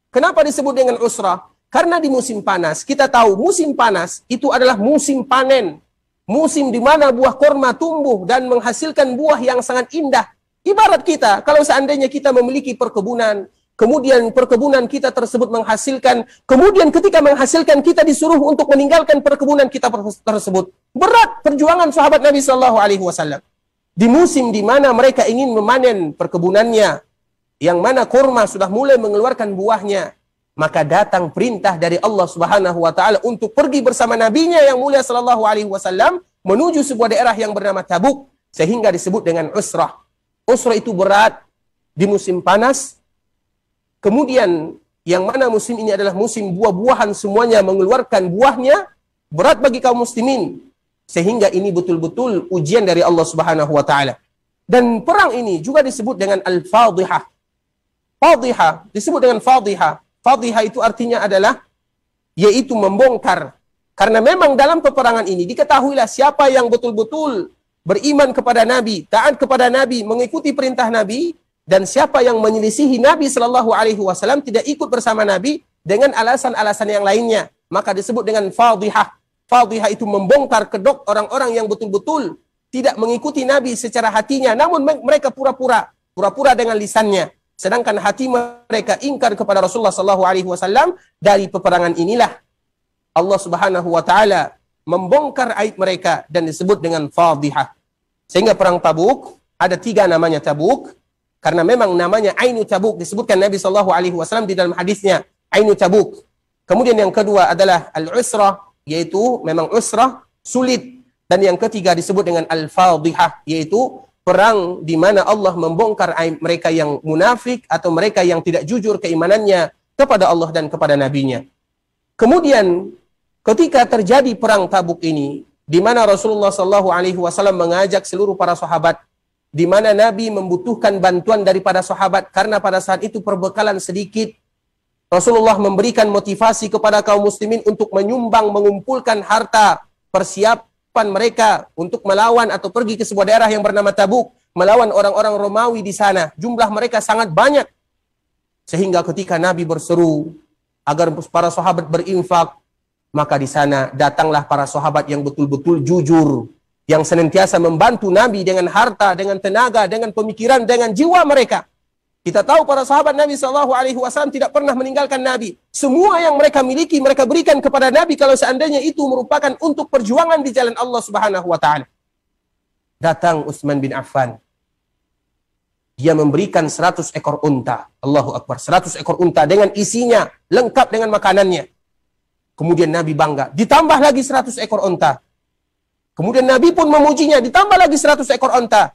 Kenapa disebut dengan usrah? Karena di musim panas, kita tahu musim panas itu adalah musim panen. Musim di mana buah korma tumbuh dan menghasilkan buah yang sangat indah. Ibarat kita, kalau seandainya kita memiliki perkebunan, kemudian perkebunan kita tersebut menghasilkan, kemudian ketika menghasilkan kita disuruh untuk meninggalkan perkebunan kita tersebut. Berat perjuangan sahabat Nabi SAW. Di musim di mana mereka ingin memanen perkebunannya, yang mana kurma sudah mulai mengeluarkan buahnya, maka datang perintah dari Allah Subhanahu wa taala untuk pergi bersama nabinya yang mulia sallallahu alaihi wasallam menuju sebuah daerah yang bernama Tabuk, sehingga disebut dengan usrah. Usrah itu berat di musim panas. Kemudian yang mana musim ini adalah musim buah-buahan semuanya mengeluarkan buahnya, berat bagi kaum muslimin. Sehingga ini betul-betul ujian dari Allah Subhanahu wa taala. Dan perang ini juga disebut dengan al-fadhihah. Fadhihah disebut dengan fadhihah. Fadhihah itu artinya adalah yaitu membongkar. Karena memang dalam peperangan ini diketahuilah siapa yang betul-betul beriman kepada Nabi, taat kepada Nabi, mengikuti perintah Nabi, dan siapa yang menyelisihi Nabi sallallahu alaihi wasallam, tidak ikut bersama Nabi dengan alasan-alasan yang lainnya, maka disebut dengan fadhihah. Fadhihah itu membongkar kedok orang-orang yang betul-betul tidak mengikuti Nabi secara hatinya, namun mereka pura-pura dengan lisannya. Sedangkan hati mereka ingkar kepada Rasulullah SAW. Dari peperangan inilah Allah Subhanahu wa taala membongkar aib mereka dan disebut dengan fadhihah. Sehingga perang Tabuk ada 3 namanya Tabuk, karena memang namanya Ainu Tabuk, disebutkan Nabi SAW di dalam hadisnya Ainu Tabuk. Kemudian yang kedua adalah al-usrah, yaitu memang usrah sulit, dan yang ketiga disebut dengan al-fadhihah, yaitu perang di mana Allah membongkar aib mereka yang munafik atau mereka yang tidak jujur keimanannya kepada Allah dan kepada nabinya. Kemudian ketika terjadi perang Tabuk ini, di mana Rasulullah SAW mengajak seluruh para sahabat, di mana Nabi membutuhkan bantuan daripada sahabat karena pada saat itu perbekalan sedikit. Rasulullah memberikan motivasi kepada kaum muslimin untuk menyumbang, mengumpulkan harta persiapan mereka untuk melawan atau pergi ke sebuah daerah yang bernama Tabuk, melawan orang-orang Romawi di sana. Jumlah mereka sangat banyak. Sehingga ketika Nabi berseru agar para sahabat berinfak, maka di sana datanglah para sahabat yang betul-betul jujur, yang senantiasa membantu Nabi dengan harta, dengan tenaga, dengan pemikiran, dengan jiwa mereka. Kita tahu para sahabat Nabi SAW tidak pernah meninggalkan Nabi. Semua yang mereka miliki, mereka berikan kepada Nabi kalau seandainya itu merupakan untuk perjuangan di jalan Allah Subhanahu wa taala. Datang Utsman bin Affan. Dia memberikan 100 ekor unta. Allahu Akbar, 100 ekor unta dengan isinya, lengkap dengan makanannya. Kemudian Nabi bangga, ditambah lagi 100 ekor unta. Kemudian Nabi pun memujinya, ditambah lagi 100 ekor unta.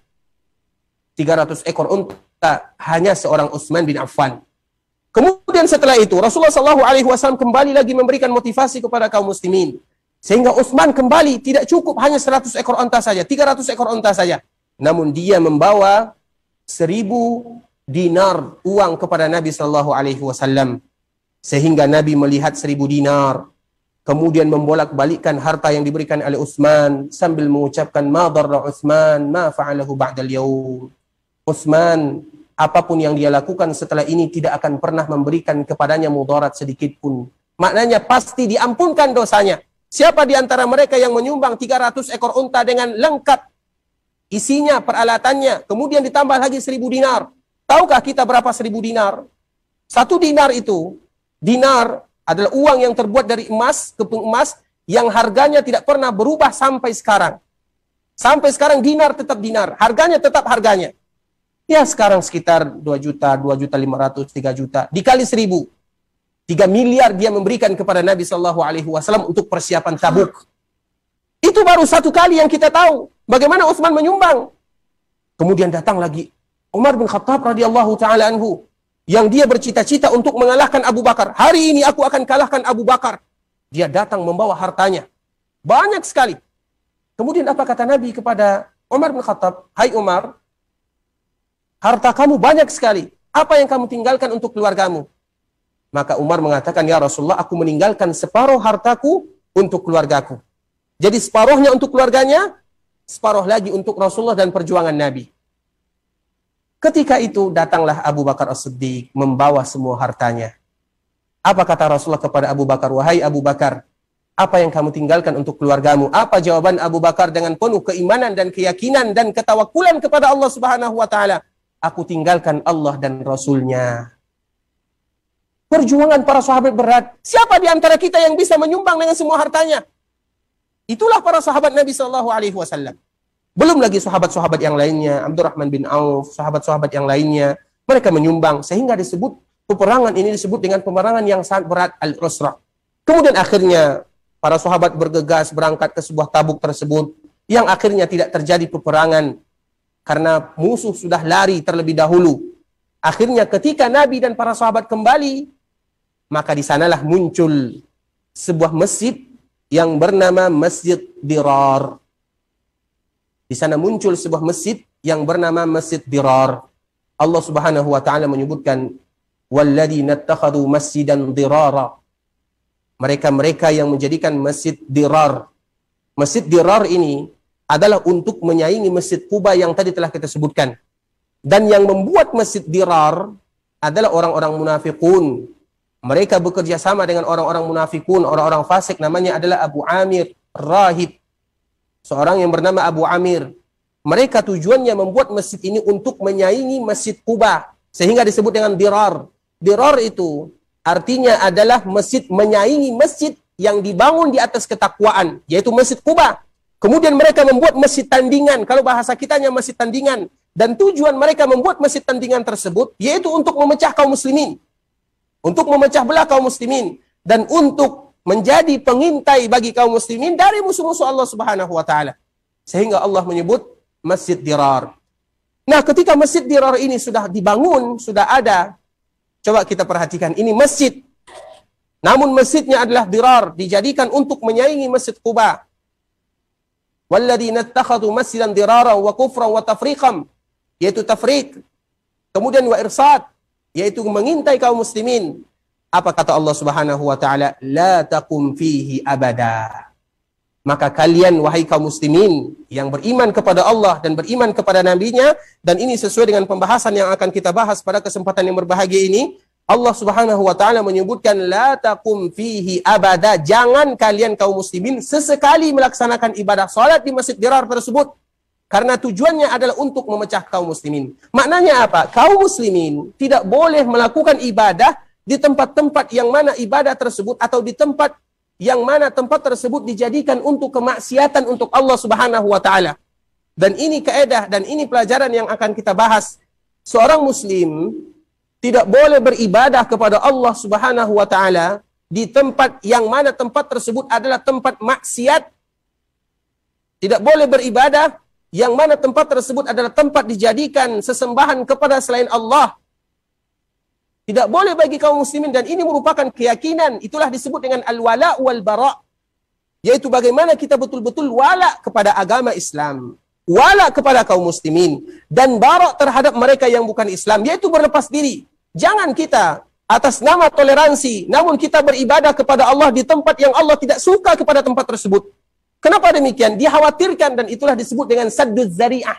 300 ekor unta hanya seorang Utsman bin Affan. Kemudian setelah itu Rasulullah SAW kembali lagi memberikan motivasi kepada kaum muslimin. Sehingga Utsman kembali tidak cukup hanya 100 ekor unta saja, 300 ekor unta saja. Namun dia membawa 1000 dinar uang kepada Nabi SAW. Sehingga Nabi melihat 1000 dinar, kemudian membolak-balikkan harta yang diberikan oleh Utsman sambil mengucapkan ma darra Utsman ma fa'alahu ba'dal yaum. Utsman, apapun yang dia lakukan setelah ini tidak akan pernah memberikan kepadanya mudarat sedikit pun. Maknanya pasti diampunkan dosanya. Siapa di antara mereka yang menyumbang 300 ekor unta dengan lengkap isinya, peralatannya, kemudian ditambah lagi 1000 dinar. Tahukah kita berapa 1000 dinar? 1 dinar itu, dinar adalah uang yang terbuat dari emas, keping emas, yang harganya tidak pernah berubah sampai sekarang. Sampai sekarang dinar tetap dinar, harganya tetap harganya. Ya sekarang sekitar 2 juta, 2.500.000, 3 juta. Dikali 1.000. 3 miliar dia memberikan kepada Nabi SAW untuk persiapan Tabuk. Itu baru satu kali yang kita tahu. Bagaimana Utsman menyumbang. Kemudian datang lagi Umar bin Khattab radhiyallahu ta'ala anhu. Yang dia bercita-cita untuk mengalahkan Abu Bakar. Hari ini aku akan kalahkan Abu Bakar. Dia datang membawa hartanya. Banyak sekali. Kemudian apa kata Nabi kepada Umar bin Khattab? Hai Umar, harta kamu banyak sekali. Apa yang kamu tinggalkan untuk keluargamu? Maka Umar mengatakan, ya Rasulullah, aku meninggalkan separuh hartaku untuk keluargaku. Jadi separuhnya untuk keluarganya, separuh lagi untuk Rasulullah dan perjuangan Nabi. Ketika itu datanglah Abu Bakar As-Siddiq membawa semua hartanya. Apa kata Rasulullah kepada Abu Bakar? Wahai Abu Bakar, apa yang kamu tinggalkan untuk keluargamu? Apa jawaban Abu Bakar dengan penuh keimanan dan keyakinan dan ketawakulan kepada Allah Subhanahu wa taala? Aku tinggalkan Allah dan Rasulnya. Perjuangan para sahabat berat. Siapa di antara kita yang bisa menyumbang dengan semua hartanya? Itulah para sahabat Nabi SAW. Belum lagi sahabat-sahabat yang lainnya, Abdurrahman bin Auf, sahabat-sahabat yang lainnya, mereka menyumbang sehingga disebut peperangan ini disebut dengan peperangan yang sangat berat, Al-Usrah. Kemudian akhirnya para sahabat bergegas berangkat ke sebuah Tabuk tersebut yang akhirnya tidak terjadi peperangan karena musuh sudah lari terlebih dahulu. Akhirnya ketika Nabi dan para sahabat kembali, maka di sanalah muncul sebuah masjid yang bernama Masjid Dirar. Di sana muncul sebuah masjid yang bernama Masjid Dirar. Allah Subhanahu wa taala menyebutkan walladzina ittakhadhu masjidan dirara. Mereka-mereka yang menjadikan Masjid Dirar. Masjid Dirar ini adalah untuk menyaingi Masjid Quba yang tadi telah kita sebutkan. Dan yang membuat Masjid Dirar adalah orang-orang munafikun. Mereka bekerja sama dengan orang-orang munafikun, orang-orang fasik, namanya adalah Abu Amir Rahib. Seorang yang bernama Abu Amir. Mereka tujuannya membuat masjid ini untuk menyaingi Masjid Quba. Sehingga disebut dengan Dirar. Dirar itu artinya adalah masjid menyaingi masjid yang dibangun di atas ketakwaan, yaitu Masjid Quba. Kemudian mereka membuat masjid tandingan, kalau bahasa kitanya masjid tandingan. Dan tujuan mereka membuat masjid tandingan tersebut, yaitu untuk memecah kaum muslimin. Untuk memecah belah kaum muslimin. Dan untuk menjadi pengintai bagi kaum muslimin dari musuh-musuh Allah Subhanahu wa taala. Sehingga Allah menyebut Masjid Dirar. Nah, ketika Masjid Dirar ini sudah dibangun, sudah ada, coba kita perhatikan, ini masjid. Namun masjidnya adalah Dirar, dijadikan untuk menyaingi Masjid Quba. Walladzina ittakhadhu masjidan dirara wa kufran wa tafriqam, yaitu tafriq. Kemudian wa irsad, yaitu mengintai kaum muslimin. Apa kata Allah Subhanahu wa taala? La taqum fihi abada. Maka kalian wahai kaum muslimin yang beriman kepada Allah dan beriman kepada nabinya, dan ini sesuai dengan pembahasan yang akan kita bahas pada kesempatan yang berbahagia ini, Allah Subhanahu wa taala menyebutkan la taqum fihi abada, jangan kalian kaum muslimin sesekali melaksanakan ibadah salat di Masjid Dirar tersebut. Karena tujuannya adalah untuk memecah kaum muslimin. Maknanya apa? Kaum muslimin tidak boleh melakukan ibadah di tempat-tempat yang mana ibadah tersebut atau di tempat yang mana tempat tersebut dijadikan untuk kemaksiatan untuk Allah Subhanahu wa taala. Dan ini kaedah dan ini pelajaran yang akan kita bahas. Seorang muslim tidak boleh beribadah kepada Allah Subhanahu wa taala di tempat yang mana tempat tersebut adalah tempat maksiat. Tidak boleh beribadah yang mana tempat tersebut adalah tempat dijadikan sesembahan kepada selain Allah. Tidak boleh bagi kaum muslimin, dan ini merupakan keyakinan. Itulah disebut dengan al-wala wal bara. Yaitu bagaimana kita betul-betul wala kepada agama Islam. Wala kepada kaum muslimin. Dan bara terhadap mereka yang bukan Islam. Yaitu berlepas diri. Jangan kita atas nama toleransi, namun kita beribadah kepada Allah di tempat yang Allah tidak suka kepada tempat tersebut. Kenapa demikian? Dikhawatirkan, dan itulah disebut dengan sadduz zari'ah.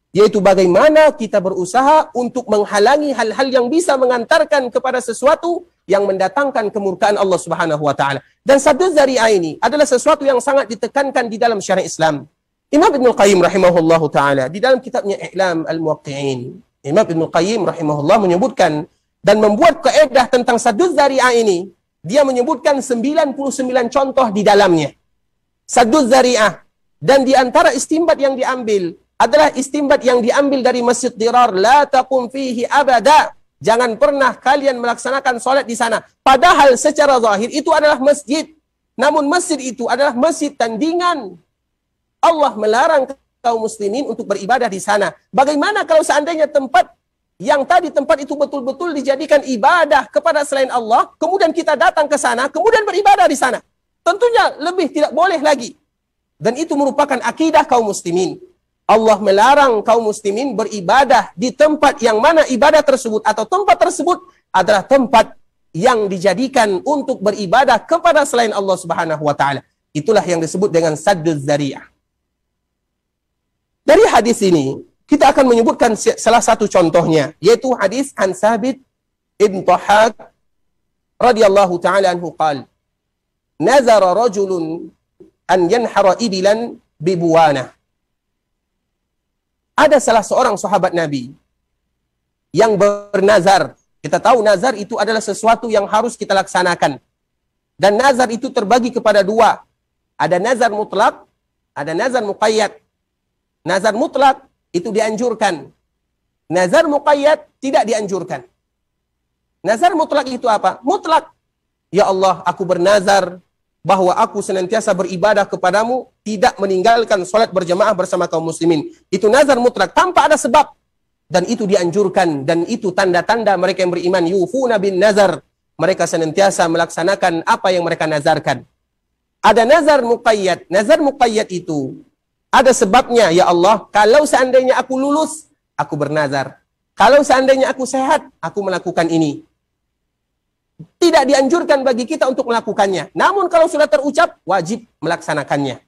Yaitu bagaimana kita berusaha untuk menghalangi hal-hal yang bisa mengantarkan kepada sesuatu yang mendatangkan kemurkaan Allah Subhanahu wa taala. Dan sadduz zari'ah ini adalah sesuatu yang sangat ditekankan di dalam syariat Islam. Imam Ibnu Qayyim rahimahullahu taala di dalam kitabnya I'lam al-Muwaqqi'in, Imam Ibnu Qayyim rahimahullah menyebutkan dan membuat kaidah tentang sadduz zari'ah ini. Dia menyebutkan 99 contoh di dalamnya. Sadduz zari'ah Dan di antara istimbat yang diambil adalah istimbat yang diambil dari Masjid Dirar, la taqum fihi abada. Jangan pernah kalian melaksanakan sholat di sana. Padahal secara zahir itu adalah masjid. Namun masjid itu adalah masjid tandingan. Allah melarang kaum muslimin untuk beribadah di sana. Bagaimana kalau seandainya tempat itu betul-betul dijadikan ibadah kepada selain Allah, kemudian kita datang ke sana, kemudian beribadah di sana? Tentunya lebih tidak boleh lagi. Dan itu merupakan akidah kaum muslimin. Allah melarang kaum muslimin beribadah di tempat yang mana ibadah tersebut atau tempat tersebut adalah tempat yang dijadikan untuk beribadah kepada selain Allah Subhanahu wa taala. Itulah yang disebut dengan sadduz zari'ah. Dari hadis ini kita akan menyebutkan salah satu contohnya, yaitu hadis an Sabit ibn Dhahhak radhiyallahu taala anhu qala nazara rajulun an yanhara ibilan bibuwana. Ada salah seorang sahabat Nabi yang bernazar. Kita tahu nazar itu adalah sesuatu yang harus kita laksanakan. Dan nazar itu terbagi kepada dua. Ada nazar mutlak, ada nazar muqayyad. Nazar mutlak itu dianjurkan. Nazar muqayyad tidak dianjurkan. Nazar mutlak itu apa? Mutlak. Ya Allah, aku bernazar bahwa aku senantiasa beribadah kepadamu, tidak meninggalkan sholat berjamaah bersama kaum muslimin. Itu nazar mutlak, tanpa ada sebab. Dan itu dianjurkan, dan itu tanda-tanda mereka yang beriman. Yufuna bin nazar. Mereka senantiasa melaksanakan apa yang mereka nazarkan. Ada nazar muqayyad. Nazar muqayyad itu ada sebabnya. Ya Allah, kalau seandainya aku lulus, aku bernazar. Kalau seandainya aku sehat, aku melakukan ini. Tidak dianjurkan bagi kita untuk melakukannya. Namun kalau sudah terucap, wajib melaksanakannya.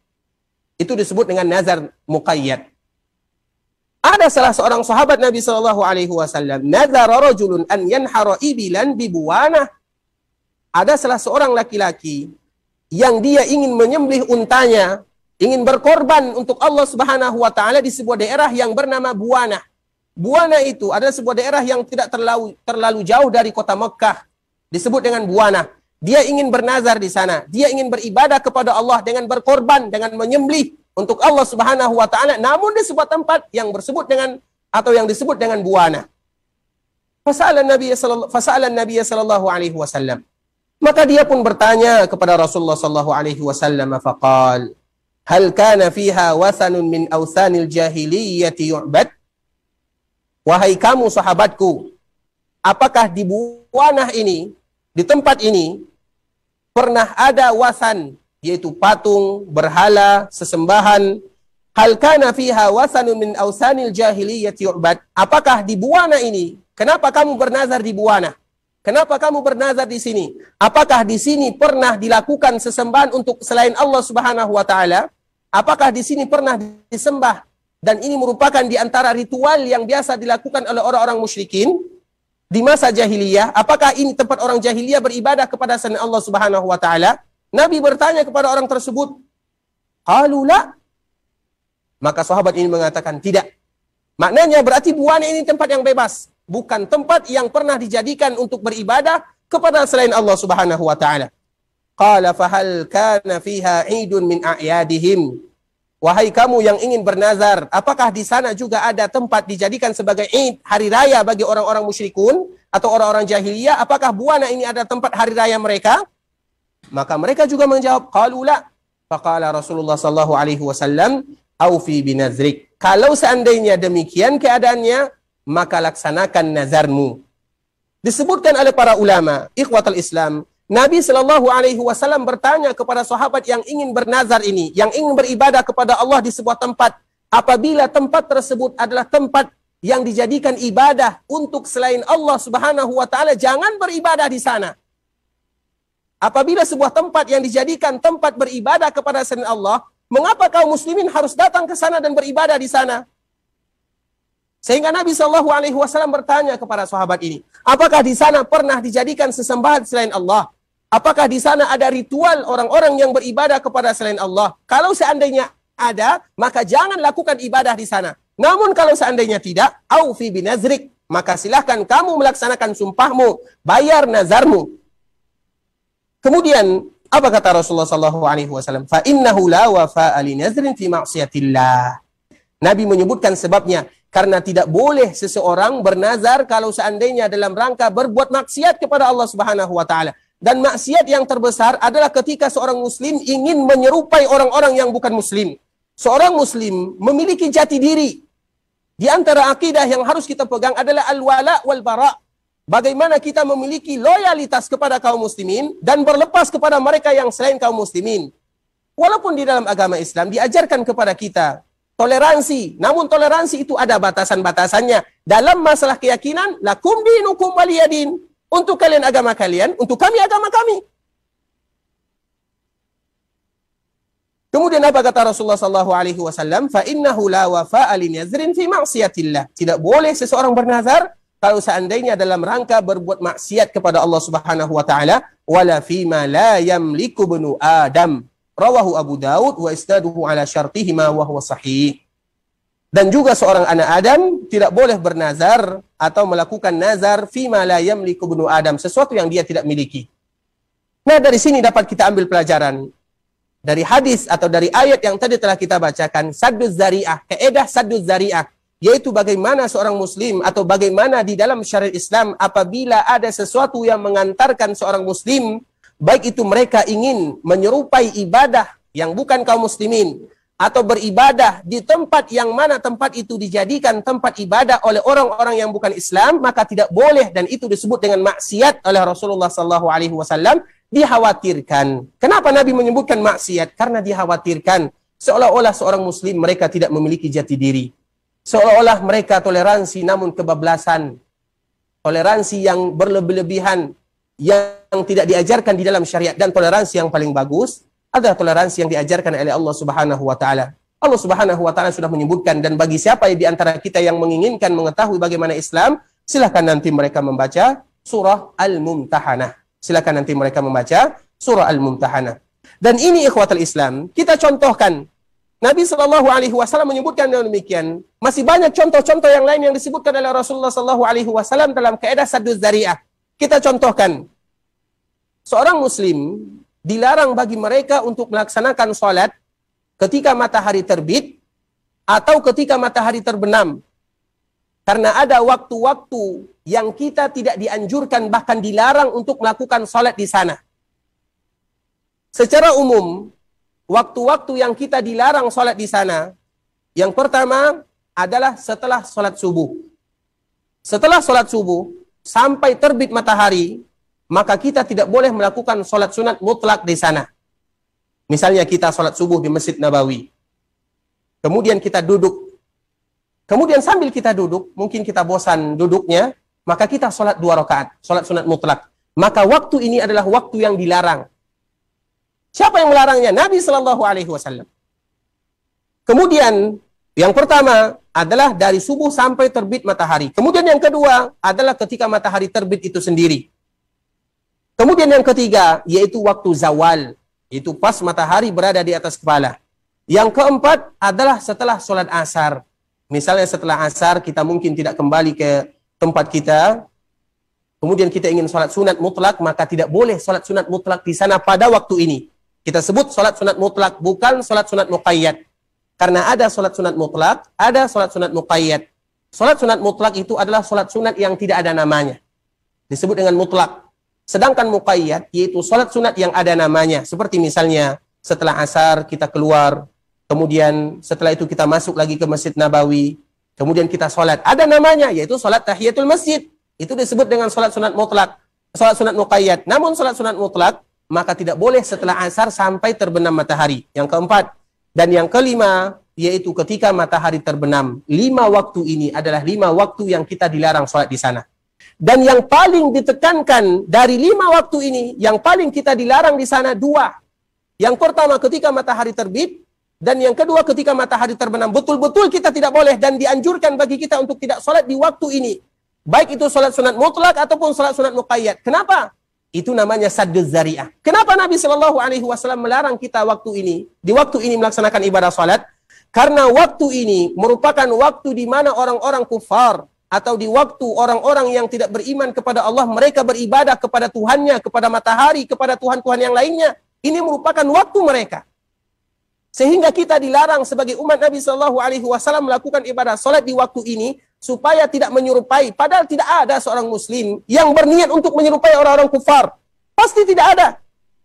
Itu disebut dengan nazar muqayyad. Ada salah seorang sahabat Nabi SAW, nazara rajulun an yanhara ibilan bibuwana. Ada salah seorang laki-laki yang dia ingin menyembelih untanya, ingin berkorban untuk Allah Subhanahu wa taala di sebuah daerah yang bernama Buwana. Buwana itu adalah sebuah daerah yang tidak terlalu jauh dari kota Mekah. Disebut dengan Buwana. Dia ingin bernazar di sana. Dia ingin beribadah kepada Allah dengan berkorban, dengan menyembelih untuk Allah Subhanahu wa taala, namun di sebuah tempat yang disebut dengan Buwana. Fasa'alan Nabi sallallahu alaihi wasallam. Maka dia pun bertanya kepada Rasulullah sallallahu alaihi wasallam, faqal, hal kana fiha wathanun min awthanil jahiliyyati yu'bad? Wahai kamu sahabatku, apakah di Buwana ini, di tempat ini, pernah ada wasan, yaitu patung, berhala, sesembahan? Hal kana fiha wasanun min awsanil jahiliyyati yu'bad? Apakah di Buwana ini, kenapa kamu bernazar di Buwana? Kenapa kamu bernazar di sini? Apakah di sini pernah dilakukan sesembahan untuk selain Allah Subhanahu wa taala? Apakah di sini pernah disembah? Dan ini merupakan di antara ritual yang biasa dilakukan oleh orang-orang musyrikin di masa jahiliyah. Apakah ini tempat orang jahiliyah beribadah kepada selain Allah Subhanahu wa taala? Nabi bertanya kepada orang tersebut. Qalu la. Maka sahabat ini mengatakan tidak. Maknanya berarti Buwana ini tempat yang bebas, bukan tempat yang pernah dijadikan untuk beribadah kepada selain Allah Subhanahu wa taala. Qala fahal kana fiha 'idun min a'yadihim? Wahai kamu yang ingin bernazar, apakah di sana juga ada tempat dijadikan sebagai Id, hari raya bagi orang-orang musyrikun atau orang-orang jahiliyah? Apakah Buwana ini ada tempat hari raya mereka? Maka mereka juga menjawab, qalu la. Faqala Rasulullah sallallahu alaihi wasallam, aufi binazrik. Kalau seandainya demikian keadaannya, maka laksanakan nazarmu. Disebutkan oleh para ulama, ikhwatul Islam, Nabi Shallallahu Alaihi Wasallam bertanya kepada sahabat yang ingin bernazar ini, yang ingin beribadah kepada Allah di sebuah tempat, apabila tempat tersebut adalah tempat yang dijadikan ibadah untuk selain Allah Subhanahu Wa Taala, jangan beribadah di sana. Apabila sebuah tempat yang dijadikan tempat beribadah kepada selain Allah, mengapa kaum muslimin harus datang ke sana dan beribadah di sana? Sehingga Nabi Shallallahu Alaihi Wasallam bertanya kepada sahabat ini, apakah di sana pernah dijadikan sesembahan selain Allah? Apakah di sana ada ritual orang-orang yang beribadah kepada selain Allah? Kalau seandainya ada, maka jangan lakukan ibadah di sana. Namun kalau seandainya tidak, aufi binazrik, maka silahkan kamu melaksanakan sumpahmu, bayar nazarmu. Kemudian Apa kata Rasulullah sallallahu alaihi wasallam? Fa innahu la wafa'a li nazrin fi ma'siyatillah. Nabi menyebutkan sebabnya, karena tidak boleh seseorang bernazar kalau seandainya dalam rangka berbuat maksiat kepada Allah Subhanahu wa taala. Dan maksiat yang terbesar adalah ketika seorang muslim ingin menyerupai orang-orang yang bukan muslim. Seorang muslim memiliki jati diri. Di antara akidah yang harus kita pegang adalah al-wala wal bara'. Bagaimana kita memiliki loyalitas kepada kaum muslimin dan berlepas kepada mereka yang selain kaum muslimin. Walaupun di dalam agama Islam diajarkan kepada kita toleransi, namun toleransi itu ada batasan-batasannya. Dalam masalah keyakinan, lakum dinukum waliyadin. Untuk kalian agama kalian, untuk kami agama kami. Kemudian apa kata Rasulullah sallallahu alaihi wasallam? Fa innahu la wafa'a li nazrin fi ma'siyatillah. Tidak boleh seseorang bernazar kalau seandainya dalam rangka berbuat maksiat kepada Allah Subhanahu wa taala, wala fima la yamliku ibnu Adam. Rawahu Abu Daud wa isnaduhu ala syartihima wa huwa sahih. Dan juga seorang anak Adam tidak boleh bernazar atau melakukan nazar fima la yamliku ibnu Adam, sesuatu yang dia tidak miliki. Nah, dari sini dapat kita ambil pelajaran dari hadis atau dari ayat yang tadi telah kita bacakan, sadduz zari'ah, kaidah sadduz zari'ah, yaitu bagaimana seorang muslim atau bagaimana di dalam syariat Islam apabila ada sesuatu yang mengantarkan seorang muslim, baik itu mereka ingin menyerupai ibadah yang bukan kaum muslimin, atau beribadah di tempat yang mana tempat itu dijadikan tempat ibadah oleh orang-orang yang bukan Islam, maka tidak boleh, dan itu disebut dengan maksiat oleh Rasulullah SAW, dikhawatirkan. Kenapa Nabi menyebutkan maksiat? Karena dikhawatirkan seolah-olah seorang muslim mereka tidak memiliki jati diri. Seolah-olah mereka toleransi namun kebablasan. Toleransi yang berlebih-lebihan yang tidak diajarkan di dalam syariat. Dan toleransi yang paling bagus adalah toleransi yang diajarkan oleh Allah Subhanahu wa taala. Allah Subhanahu wa taala sudah menyebutkan, dan bagi siapa di antara kita yang menginginkan mengetahui bagaimana Islam, silakan nanti mereka membaca surah Al-Mumtahanah. Silakan nanti mereka membaca surah Al-Mumtahanah. Dan ini ikhwatul Islam, kita contohkan. Nabi SAW menyebutkan demikian. Masih banyak contoh-contoh yang lain yang disebutkan oleh Rasulullah SAW dalam kaidah sadduz zari'ah. Kita contohkan. Seorang muslim dilarang bagi mereka untuk melaksanakan sholat ketika matahari terbit atau ketika matahari terbenam. Karena ada waktu-waktu yang kita tidak dianjurkan, bahkan dilarang untuk melakukan sholat di sana. Secara umum, waktu-waktu yang kita dilarang sholat di sana, yang pertama adalah setelah sholat subuh. Setelah sholat subuh, sampai terbit matahari, maka kita tidak boleh melakukan sholat sunat mutlak di sana. Misalnya kita sholat subuh di Masjid Nabawi. Kemudian kita duduk. Kemudian sambil kita duduk, mungkin kita bosan duduknya, maka kita sholat 2 rakaat, sholat sunat mutlak. Maka waktu ini adalah waktu yang dilarang. Siapa yang melarangnya? Nabi SAW. Kemudian, yang pertama adalah dari subuh sampai terbit matahari. Kemudian yang kedua adalah ketika matahari terbit itu sendiri. Kemudian yang ketiga, yaitu waktu zawal. Itu pas matahari berada di atas kepala. Yang keempat adalah setelah sholat asar. Misalnya setelah asar, kita mungkin tidak kembali ke tempat kita. Kemudian kita ingin sholat sunat mutlak, maka tidak boleh sholat sunat mutlak di sana pada waktu ini. Kita sebut sholat sunat mutlak, bukan sholat sunat muqayyad. Karena ada sholat sunat mutlak, ada sholat sunat muqayyad. Sholat sunat mutlak itu adalah sholat sunat yang tidak ada namanya. Disebut dengan mutlak. Sedangkan muqayyad, yaitu sholat sunat yang ada namanya. Seperti misalnya, setelah asar kita keluar, kemudian setelah itu kita masuk lagi ke Masjid Nabawi, kemudian kita sholat. Ada namanya, yaitu sholat tahiyatul masjid. Itu disebut dengan sholat sunat mutlak. Sholat sunat muqayyad. Namun sholat sunat mutlak, maka tidak boleh setelah asar sampai terbenam matahari. Yang keempat. Dan yang kelima, yaitu ketika matahari terbenam. 5 waktu ini adalah 5 waktu yang kita dilarang sholat di sana. Dan yang paling ditekankan dari 5 waktu ini, yang paling kita dilarang di sana 2. Yang pertama ketika matahari terbit, dan yang kedua ketika matahari terbenam. Betul-betul kita tidak boleh dan dianjurkan bagi kita untuk tidak sholat di waktu ini. Baik itu sholat sunat mutlak ataupun sholat sunat muqayyad. Kenapa? Itu namanya sadduz zari'ah. Kenapa Nabi SAW melarang kita waktu ini, di waktu ini melaksanakan ibadah sholat? Karena waktu ini merupakan waktu di mana orang-orang kufar, atau di waktu orang-orang yang tidak beriman kepada Allah, mereka beribadah kepada Tuhannya, kepada matahari, kepada Tuhan-Tuhan yang lainnya. Ini merupakan waktu mereka. Sehingga kita dilarang sebagai umat Nabi Shallallahu Alaihi Wasallam melakukan ibadah salat di waktu ini supaya tidak menyerupai. Padahal tidak ada seorang Muslim yang berniat untuk menyerupai orang-orang kufar. Pasti tidak ada.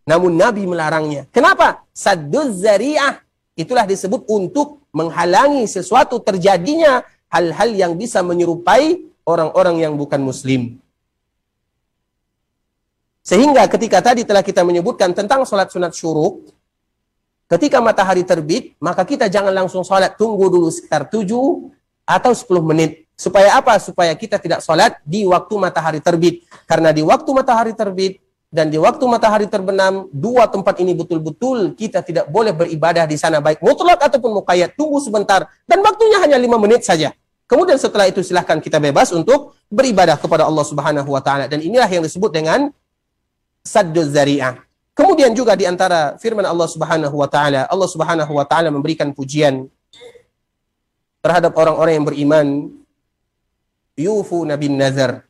Namun Nabi melarangnya. Kenapa? Sadduz zari'ah. Itulah disebut untuk menghalangi sesuatu terjadinya hal-hal yang bisa menyerupai orang-orang yang bukan Muslim. Sehingga ketika tadi telah kita menyebutkan tentang salat sunat syuruk, ketika matahari terbit, maka kita jangan langsung salat, tunggu dulu sekitar 7 atau 10 menit. Supaya apa? Supaya kita tidak salat di waktu matahari terbit. Karena di waktu matahari terbit dan di waktu matahari terbenam, dua tempat ini betul-betul kita tidak boleh beribadah di sana, baik mutlak ataupun muqayyad. Tunggu sebentar dan waktunya hanya 5 menit saja. Kemudian setelah itu silahkan kita bebas untuk beribadah kepada Allah Subhanahu wa taala. Dan inilah yang disebut dengan sadduz zari'ah. Kemudian juga di antara firman Allah Subhanahu wa taala, Allah Subhanahu wa taala memberikan pujian terhadap orang-orang yang beriman, yufuna bin nazar.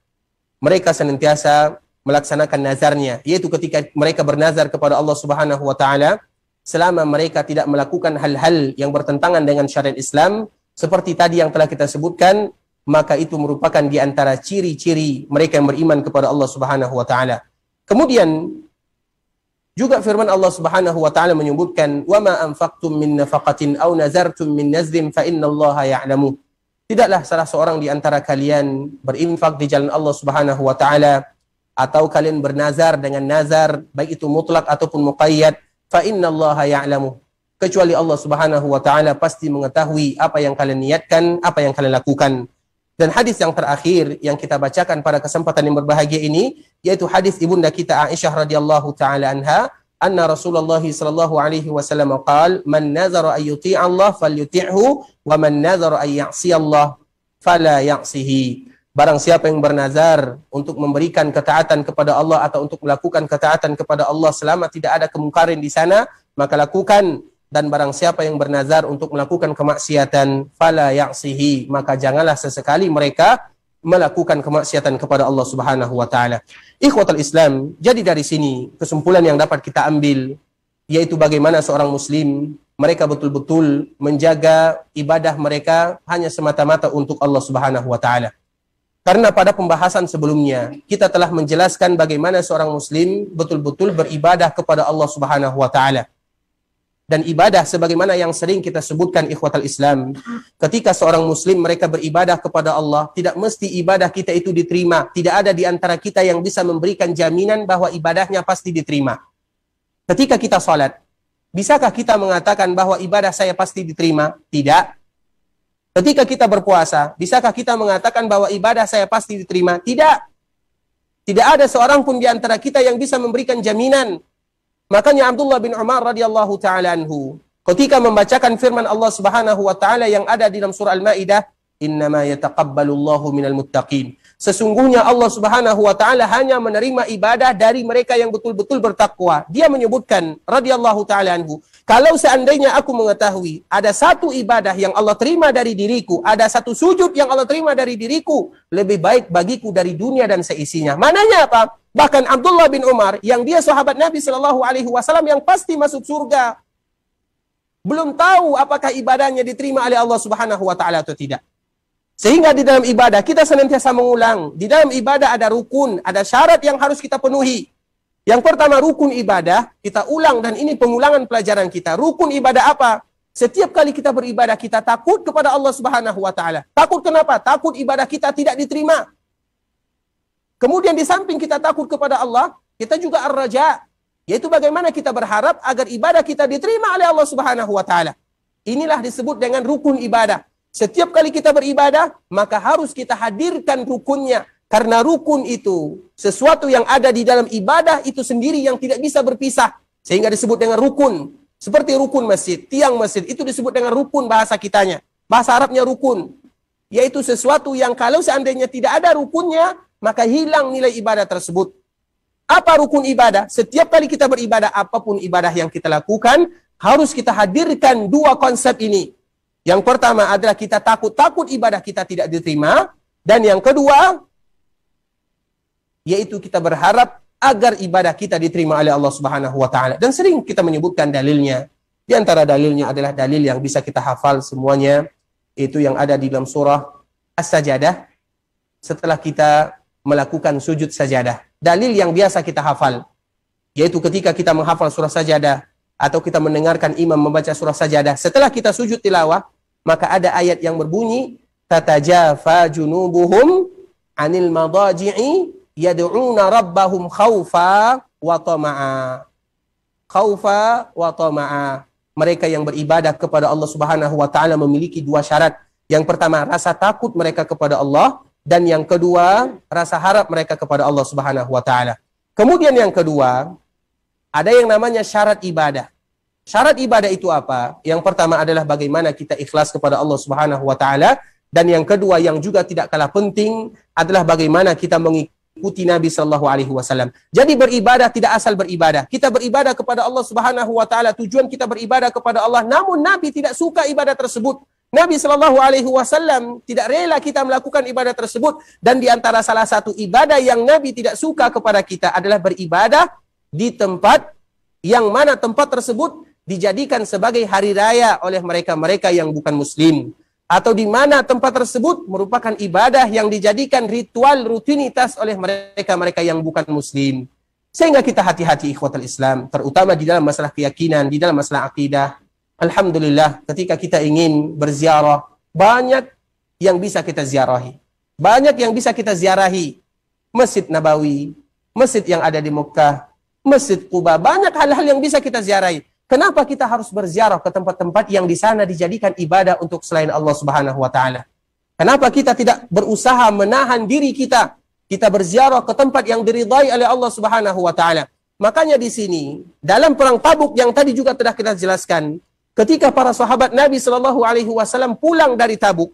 Mereka senantiasa melaksanakan nazarnya, yaitu ketika mereka bernazar kepada Allah Subhanahu wa taala, selama mereka tidak melakukan hal-hal yang bertentangan dengan syariat Islam, seperti tadi yang telah kita sebutkan, maka itu merupakan di antara ciri-ciri mereka yang beriman kepada Allah Subhanahu wa taala. Kemudian juga firman Allah Subhanahu wa taala menyebutkan, "Wa ma anfaqtum min nafaqatin aw nazartum min nazrin fa innallaha ya'lamu." Tidaklah salah seorang di antara kalian berinfak di jalan Allah Subhanahu wa taala atau kalian bernazar dengan nazar baik itu mutlak ataupun muqayyad, fa innallaha ya'lamu. Kecuali Allah Subhanahu wa taala pasti mengetahui apa yang kalian niatkan, apa yang kalian lakukan. Dan hadis yang terakhir yang kita bacakan pada kesempatan yang berbahagia ini, yaitu hadis ibunda kita Aisyah radhiyallahu taala anha, anna Rasulullah sallallahu alaihi wasallam qaal, man nazara ay yuti' Allah falyuti'hu wa man nazara ay ya'si Allah fala ya'sihi. Barang siapa yang bernazar untuk memberikan ketaatan kepada Allah atau untuk melakukan ketaatan kepada Allah selama tidak ada kemungkaran di sana, maka lakukan. Dan barang siapa yang bernazar untuk melakukan kemaksiatan, fala ya'sihi, maka janganlah sesekali mereka melakukan kemaksiatan kepada Allah Subhanahu wa taala. Ikhwatul Islam, jadi dari sini kesimpulan yang dapat kita ambil yaitu bagaimana seorang muslim mereka betul-betul menjaga ibadah mereka hanya semata-mata untuk Allah Subhanahu wa taala. Karena pada pembahasan sebelumnya kita telah menjelaskan bagaimana seorang muslim betul-betul beribadah kepada Allah Subhanahu wa taala. Dan ibadah sebagaimana yang sering kita sebutkan ikhwatal Islam, ketika seorang muslim mereka beribadah kepada Allah, tidak mesti ibadah kita itu diterima. Tidak ada di antara kita yang bisa memberikan jaminan bahwa ibadahnya pasti diterima. Ketika kita salat, bisakah kita mengatakan bahwa ibadah saya pasti diterima? Tidak. Ketika kita berpuasa, bisakah kita mengatakan bahwa ibadah saya pasti diterima? Tidak. Tidak ada seorang pun di antara kita yang bisa memberikan jaminan. Makanya Abdullah bin Umar radhiyallahu taala anhu ketika membacakan firman Allah Subhanahu wa taala yang ada di dalam surah Al-Maidah, "Innama yataqabbalullahu minal muttaqin." Sesungguhnya Allah Subhanahu wa taala hanya menerima ibadah dari mereka yang betul-betul bertakwa. Dia menyebutkan radhiyallahu taala anhu, kalau seandainya aku mengetahui ada satu ibadah yang Allah terima dari diriku, ada satu sujud yang Allah terima dari diriku, lebih baik bagiku dari dunia dan seisinya. Mananya apa? Bahkan Abdullah bin Umar yang dia sahabat Nabi Shallallahu alaihi wasallam yang pasti masuk surga, belum tahu apakah ibadahnya diterima oleh Allah Subhanahu wa taala atau tidak. Sehingga di dalam ibadah kita senantiasa mengulang, di dalam ibadah ada rukun, ada syarat yang harus kita penuhi. Yang pertama rukun ibadah, kita ulang dan ini pengulangan pelajaran kita. Rukun ibadah apa? Setiap kali kita beribadah kita takut kepada Allah Subhanahu wa taala. Takut kenapa? Takut ibadah kita tidak diterima. Kemudian di samping kita takut kepada Allah, kita juga ar-raja, yaitu bagaimana kita berharap agar ibadah kita diterima oleh Allah Subhanahu wa taala. Inilah disebut dengan rukun ibadah. Setiap kali kita beribadah, maka harus kita hadirkan rukunnya. Karena rukun itu sesuatu yang ada di dalam ibadah itu sendiri yang tidak bisa berpisah. Sehingga disebut dengan rukun. Seperti rukun masjid, tiang masjid, itu disebut dengan rukun bahasa kitanya. Bahasa Arabnya rukun. Yaitu sesuatu yang kalau seandainya tidak ada rukunnya, maka hilang nilai ibadah tersebut. Apa rukun ibadah? Setiap kali kita beribadah, apapun ibadah yang kita lakukan, harus kita hadirkan dua konsep ini. Yang pertama adalah kita takut ibadah kita tidak diterima. Dan yang kedua, yaitu kita berharap agar ibadah kita diterima oleh Allah Subhanahu wa taala. Dan sering kita menyebutkan dalilnya. Di antara dalilnya adalah dalil yang bisa kita hafal semuanya, itu yang ada di dalam surah As-Sajadah setelah kita melakukan sujud sajadah. Dalil yang biasa kita hafal, yaitu ketika kita menghafal surah Sajadah atau kita mendengarkan imam membaca surah Sajadah, setelah kita sujud tilawah, maka ada ayat yang berbunyi, tatajafa junubuhum anil madaji'i yad'una rabbahum khaufa wa tama'a. Khaufa wa tama'a. Mereka yang beribadah kepada Allah Subhanahu wa taala memiliki dua syarat. Yang pertama, rasa takut mereka kepada Allah, dan yang kedua, rasa harap mereka kepada Allah Subhanahu wa taala. Kemudian yang kedua, ada yang namanya syarat ibadah. Syarat ibadah itu apa? Yang pertama adalah bagaimana kita ikhlas kepada Allah Subhanahu wa taala, dan yang kedua yang juga tidak kalah penting adalah bagaimana kita mengikuti Nabi sallallahu alaihi wasallam. Jadi beribadah tidak asal beribadah. Kita beribadah kepada Allah Subhanahu wa taala, tujuan kita beribadah kepada Allah, namun Nabi tidak suka ibadah tersebut. Nabi sallallahu alaihi wasallam tidak rela kita melakukan ibadah tersebut, dan di antara salah satu ibadah yang Nabi tidak suka kepada kita adalah beribadah di tempat yang mana tempat tersebut dijadikan sebagai hari raya oleh mereka-mereka yang bukan muslim, atau di mana tempat tersebut merupakan ibadah yang dijadikan ritual rutinitas oleh mereka-mereka yang bukan muslim. Sehingga kita hati-hati ikhwatul Islam, terutama di dalam masalah keyakinan, di dalam masalah akidah. Alhamdulillah, ketika kita ingin berziarah, banyak yang bisa kita ziarahi. Banyak yang bisa kita ziarahi. Masjid Nabawi, masjid yang ada di Mekah, Masjid Quba, banyak hal-hal yang bisa kita ziarahi. Kenapa kita harus berziarah ke tempat-tempat yang di sana dijadikan ibadah untuk selain Allah Subhanahu wa taala? Kenapa kita tidak berusaha menahan diri kita berziarah ke tempat yang diridai oleh Allah Subhanahu wa taala? Makanya di sini dalam perang Tabuk yang tadi juga telah kita jelaskan, ketika para sahabat Nabi sallallahu alaihi wasallam pulang dari Tabuk,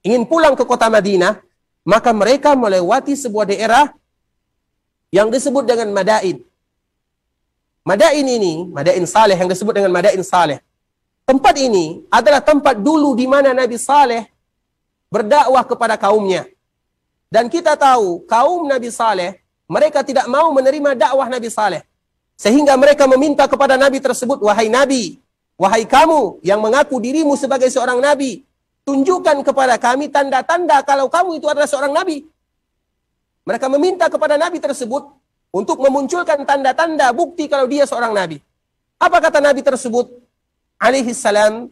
ingin pulang ke kota Madinah, maka mereka melewati sebuah daerah yang disebut dengan Madain. Madain ini, Madain Saleh, yang disebut dengan Madain Saleh. Tempat ini adalah tempat dulu di mana Nabi Saleh berdakwah kepada kaumnya. Dan kita tahu, kaum Nabi Saleh, mereka tidak mau menerima dakwah Nabi Saleh. Sehingga mereka meminta kepada Nabi tersebut, wahai Nabi, wahai kamu yang mengaku dirimu sebagai seorang Nabi, tunjukkan kepada kami tanda-tanda kalau kamu itu adalah seorang Nabi. Mereka meminta kepada Nabi tersebut untuk memunculkan tanda-tanda bukti kalau dia seorang Nabi. Apa kata Nabi tersebut? Alaihi salam,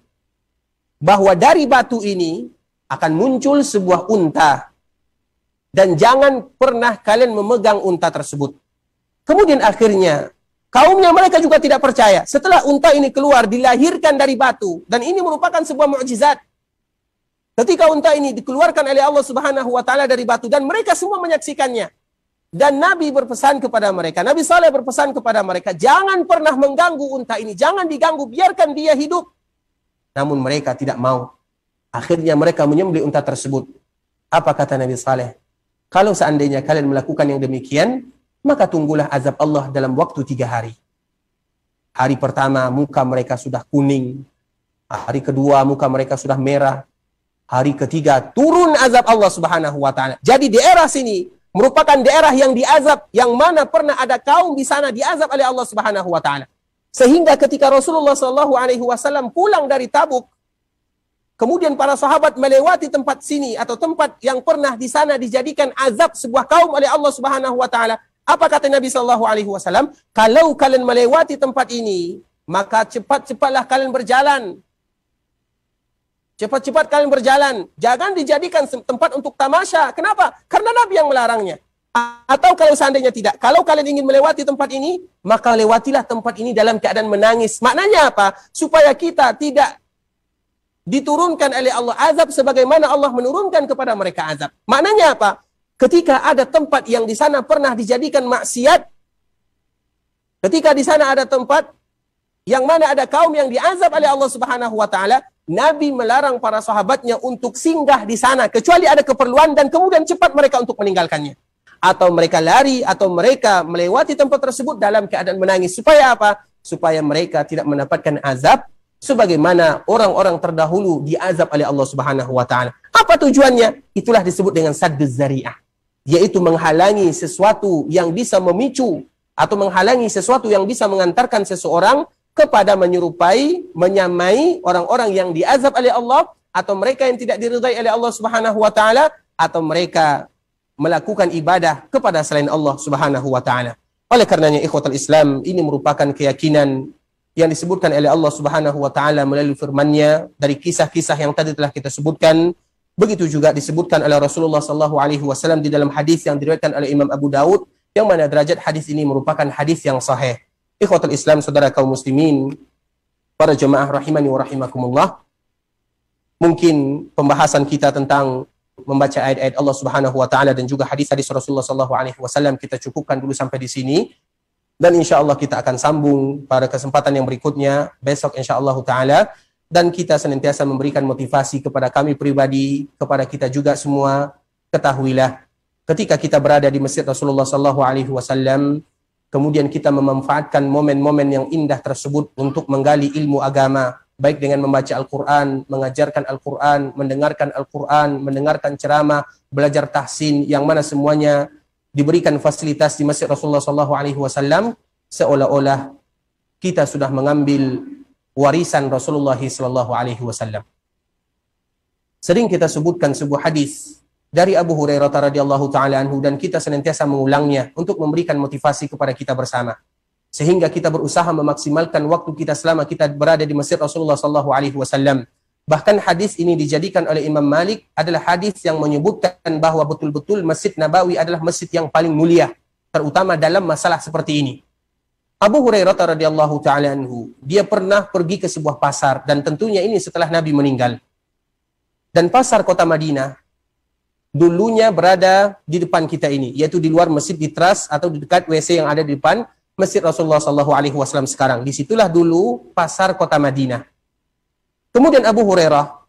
bahwa dari batu ini akan muncul sebuah unta. Dan jangan pernah kalian memegang unta tersebut. Kemudian akhirnya, kaumnya mereka juga tidak percaya. Setelah unta ini keluar, dilahirkan dari batu. Dan ini merupakan sebuah mukjizat. Ketika unta ini dikeluarkan oleh Allah Subhanahu wa taala dari batu, dan mereka semua menyaksikannya. Dan Nabi berpesan kepada mereka, Nabi Saleh berpesan kepada mereka, jangan pernah mengganggu unta ini, jangan diganggu, biarkan dia hidup. Namun mereka tidak mau. Akhirnya mereka menyembelih unta tersebut. Apa kata Nabi Saleh? Kalau seandainya kalian melakukan yang demikian, maka tunggulah azab Allah dalam waktu 3 hari. Hari pertama muka mereka sudah kuning. Hari kedua muka mereka sudah merah. Hari ketiga turun azab Allah Subhanahu wa taala. Jadi daerah sini merupakan daerah yang diazab, yang mana pernah ada kaum di sana diazab oleh Allah Subhanahu wa taala. Sehingga ketika Rasulullah sallallahu alaihi wasallam pulang dari Tabuk, kemudian para sahabat melewati tempat sini atau tempat yang pernah di sana dijadikan azab sebuah kaum oleh Allah Subhanahu wa taala. Apa kata Nabi sallallahu alaihi wasallam? Kalau kalian melewati tempat ini, maka cepat-cepatlah kalian berjalan. Cepat-cepat kalian berjalan. Jangan dijadikan tempat untuk tamasya. Kenapa? Karena Nabi yang melarangnya. Atau kalau seandainya tidak. Kalau kalian ingin melewati tempat ini, maka lewatilah tempat ini dalam keadaan menangis. Maknanya apa? Supaya kita tidak diturunkan oleh Allah azab sebagaimana Allah menurunkan kepada mereka azab. Maknanya apa? Ketika ada tempat yang di sana pernah dijadikan maksiat, ketika di sana ada tempat yang mana ada kaum yang diazab oleh Allah Subhanahu wa taala, Nabi melarang para sahabatnya untuk singgah di sana kecuali ada keperluan, dan kemudian cepat mereka untuk meninggalkannya. Atau mereka lari, atau mereka melewati tempat tersebut dalam keadaan menangis. Supaya apa? Supaya mereka tidak mendapatkan azab sebagaimana orang-orang terdahulu diazab oleh Allah Subhanahu wa taala. Apa tujuannya? Itulah disebut dengan sadduz zari'ah. yaitu menghalangi sesuatu yang bisa memicu atau menghalangi sesuatu yang bisa mengantarkan seseorang kepada menyerupai, menyamai orang-orang yang diazab oleh Allah, atau mereka yang tidak diridai oleh Allah Subhanahu wa taala, atau mereka melakukan ibadah kepada selain Allah Subhanahu wa taala. Oleh karenanya ikhwatul Islam, ini merupakan keyakinan yang disebutkan oleh Allah Subhanahu wa taala melalui firman-Nya dari kisah-kisah yang tadi telah kita sebutkan. Begitu juga disebutkan oleh Rasulullah sallallahu alaihi wasallam di dalam hadis yang diriwayatkan oleh Imam Abu Daud, yang mana derajat hadis ini merupakan hadis yang sahih. Ikhwatul Islam, saudara kaum muslimin, para jemaah rahimani wa rahimakumullah. Mungkin pembahasan kita tentang membaca ayat-ayat Allah Subhanahu wa taala dan juga hadis-hadis Rasulullah sallallahu alaihi wasallam kita cukupkan dulu sampai di sini. Dan insyaallah kita akan sambung pada kesempatan yang berikutnya besok insyaallah taala. Dan kita senantiasa memberikan motivasi kepada kami pribadi, kepada kita juga semua. Ketahuilah, ketika kita berada di Masjid Rasulullah sallallahu alaihi wasallam, kemudian kita memanfaatkan momen-momen yang indah tersebut untuk menggali ilmu agama, baik dengan membaca Al-Quran, mengajarkan Al-Quran, mendengarkan Al-Quran, mendengarkan ceramah, belajar tahsin, yang mana semuanya diberikan fasilitas di Masjid Rasulullah sallallahu alaihi wasallam, seolah-olah kita sudah mengambil warisan Rasulullah sallallahu alaihi wasallam. Sering kita sebutkan sebuah hadis dari Abu Hurairah radhiyallahu taala anhu, dan kita senantiasa mengulangnya untuk memberikan motivasi kepada kita bersama, sehingga kita berusaha memaksimalkan waktu kita selama kita berada di Masjid Rasulullah sallallahu alaihi wasallam. Bahkan hadis ini dijadikan oleh Imam Malik adalah hadis yang menyebutkan bahwa betul-betul Masjid Nabawi adalah masjid yang paling mulia, terutama dalam masalah seperti ini. Abu Hurairah radhiyallahu taala anhu, dia pernah pergi ke sebuah pasar, dan tentunya ini setelah Nabi meninggal. Dan pasar kota Madinah dulunya berada di depan kita ini, yaitu di luar masjid, di teras atau di dekat WC yang ada di depan Masjid Rasulullah sallallahu alaihi wasallam sekarang. Disitulah dulu pasar kota Madinah. Kemudian Abu Hurairah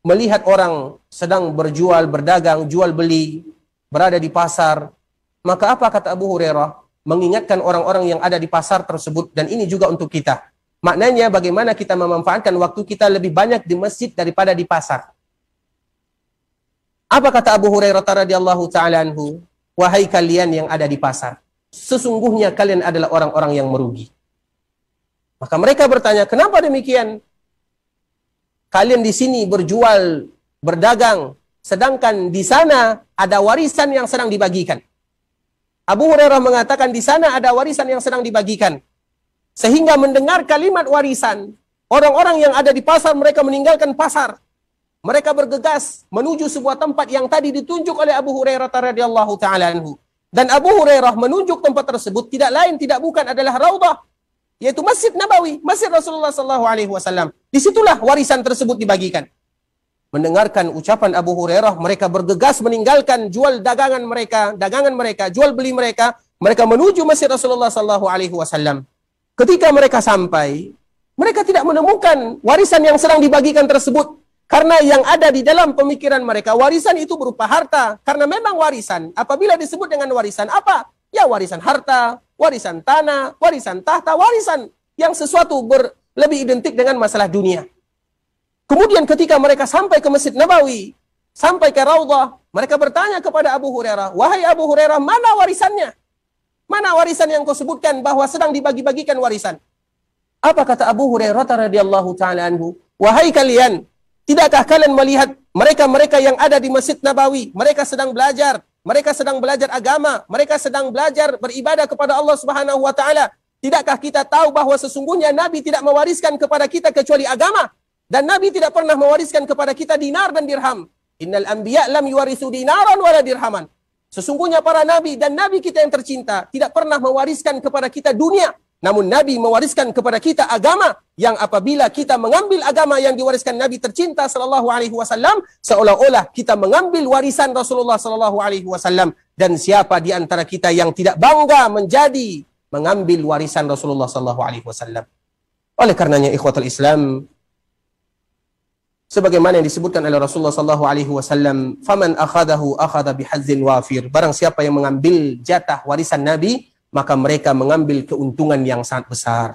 melihat orang sedang berjual, berdagang, jual beli, berada di pasar. Maka apa kata Abu Hurairah? Mengingatkan orang-orang yang ada di pasar tersebut, dan ini juga untuk kita. Maknanya bagaimana kita memanfaatkan waktu kita lebih banyak di masjid daripada di pasar. Apa kata Abu Hurairah radhiyallahu taala anhu? Wahai kalian yang ada di pasar, sesungguhnya kalian adalah orang-orang yang merugi. Maka mereka bertanya, kenapa demikian? Kalian di sini berjual, berdagang, sedangkan di sana ada warisan yang sedang dibagikan. Abu Hurairah mengatakan di sana ada warisan yang sedang dibagikan. Sehingga mendengar kalimat warisan, orang-orang yang ada di pasar mereka meninggalkan pasar. Mereka bergegas menuju sebuah tempat yang tadi ditunjuk oleh Abu Hurairah radhiyallahu taala anhu. Dan Abu Hurairah menunjuk tempat tersebut tidak lain tidak bukan adalah Raudhah, yaitu Masjid Nabawi, Masjid Rasulullah sallallahu alaihi wasallam. Disitulah warisan tersebut dibagikan. Mendengarkan ucapan Abu Hurairah, mereka bergegas meninggalkan dagangan mereka, jual beli mereka menuju Masjid Rasulullah sallallahu alaihi wasallam. Ketika mereka sampai, mereka tidak menemukan warisan yang sedang dibagikan tersebut, karena yang ada di dalam pemikiran mereka warisan itu berupa harta. Karena memang warisan, apabila disebut dengan warisan apa? Ya warisan harta, warisan tanah, warisan tahta, warisan yang sesuatu lebih identik dengan masalah dunia. Kemudian ketika mereka sampai ke Masjid Nabawi, sampai ke Raudhah, mereka bertanya kepada Abu Hurairah, wahai Abu Hurairah, mana warisannya? Mana warisan yang kau sebutkan bahwa sedang dibagi-bagikan warisan? Apa kata Abu Hurairah radhiyallahu taala anhu? Wahai kalian, tidakkah kalian melihat mereka-mereka yang ada di Masjid Nabawi, mereka sedang belajar agama, mereka sedang belajar beribadah kepada Allah Subhanahu wa taala. Tidakkah kita tahu bahwa sesungguhnya Nabi tidak mewariskan kepada kita kecuali agama? Dan Nabi tidak pernah mewariskan kepada kita dinar dan dirham. Innal anbiya lam yuwarisu dinaran wala dirhaman. Sesungguhnya para nabi dan nabi kita yang tercinta tidak pernah mewariskan kepada kita dunia. Namun Nabi mewariskan kepada kita agama, yang apabila kita mengambil agama yang diwariskan Nabi tercinta sallallahu alaihi wasallam, seolah-olah kita mengambil warisan Rasulullah sallallahu alaihi wasallam. Dan siapa di antara kita yang tidak bangga mengambil warisan Rasulullah sallallahu alaihi wasallam? Oleh karenanya ikhwatul Islam, sebagaimana yang disebutkan oleh Rasulullah sallallahu alaihi wasallam, "Faman akhadahu akhadha bihazzin wafir." Barang siapa yang mengambil jatah warisan Nabi, maka mereka mengambil keuntungan yang sangat besar.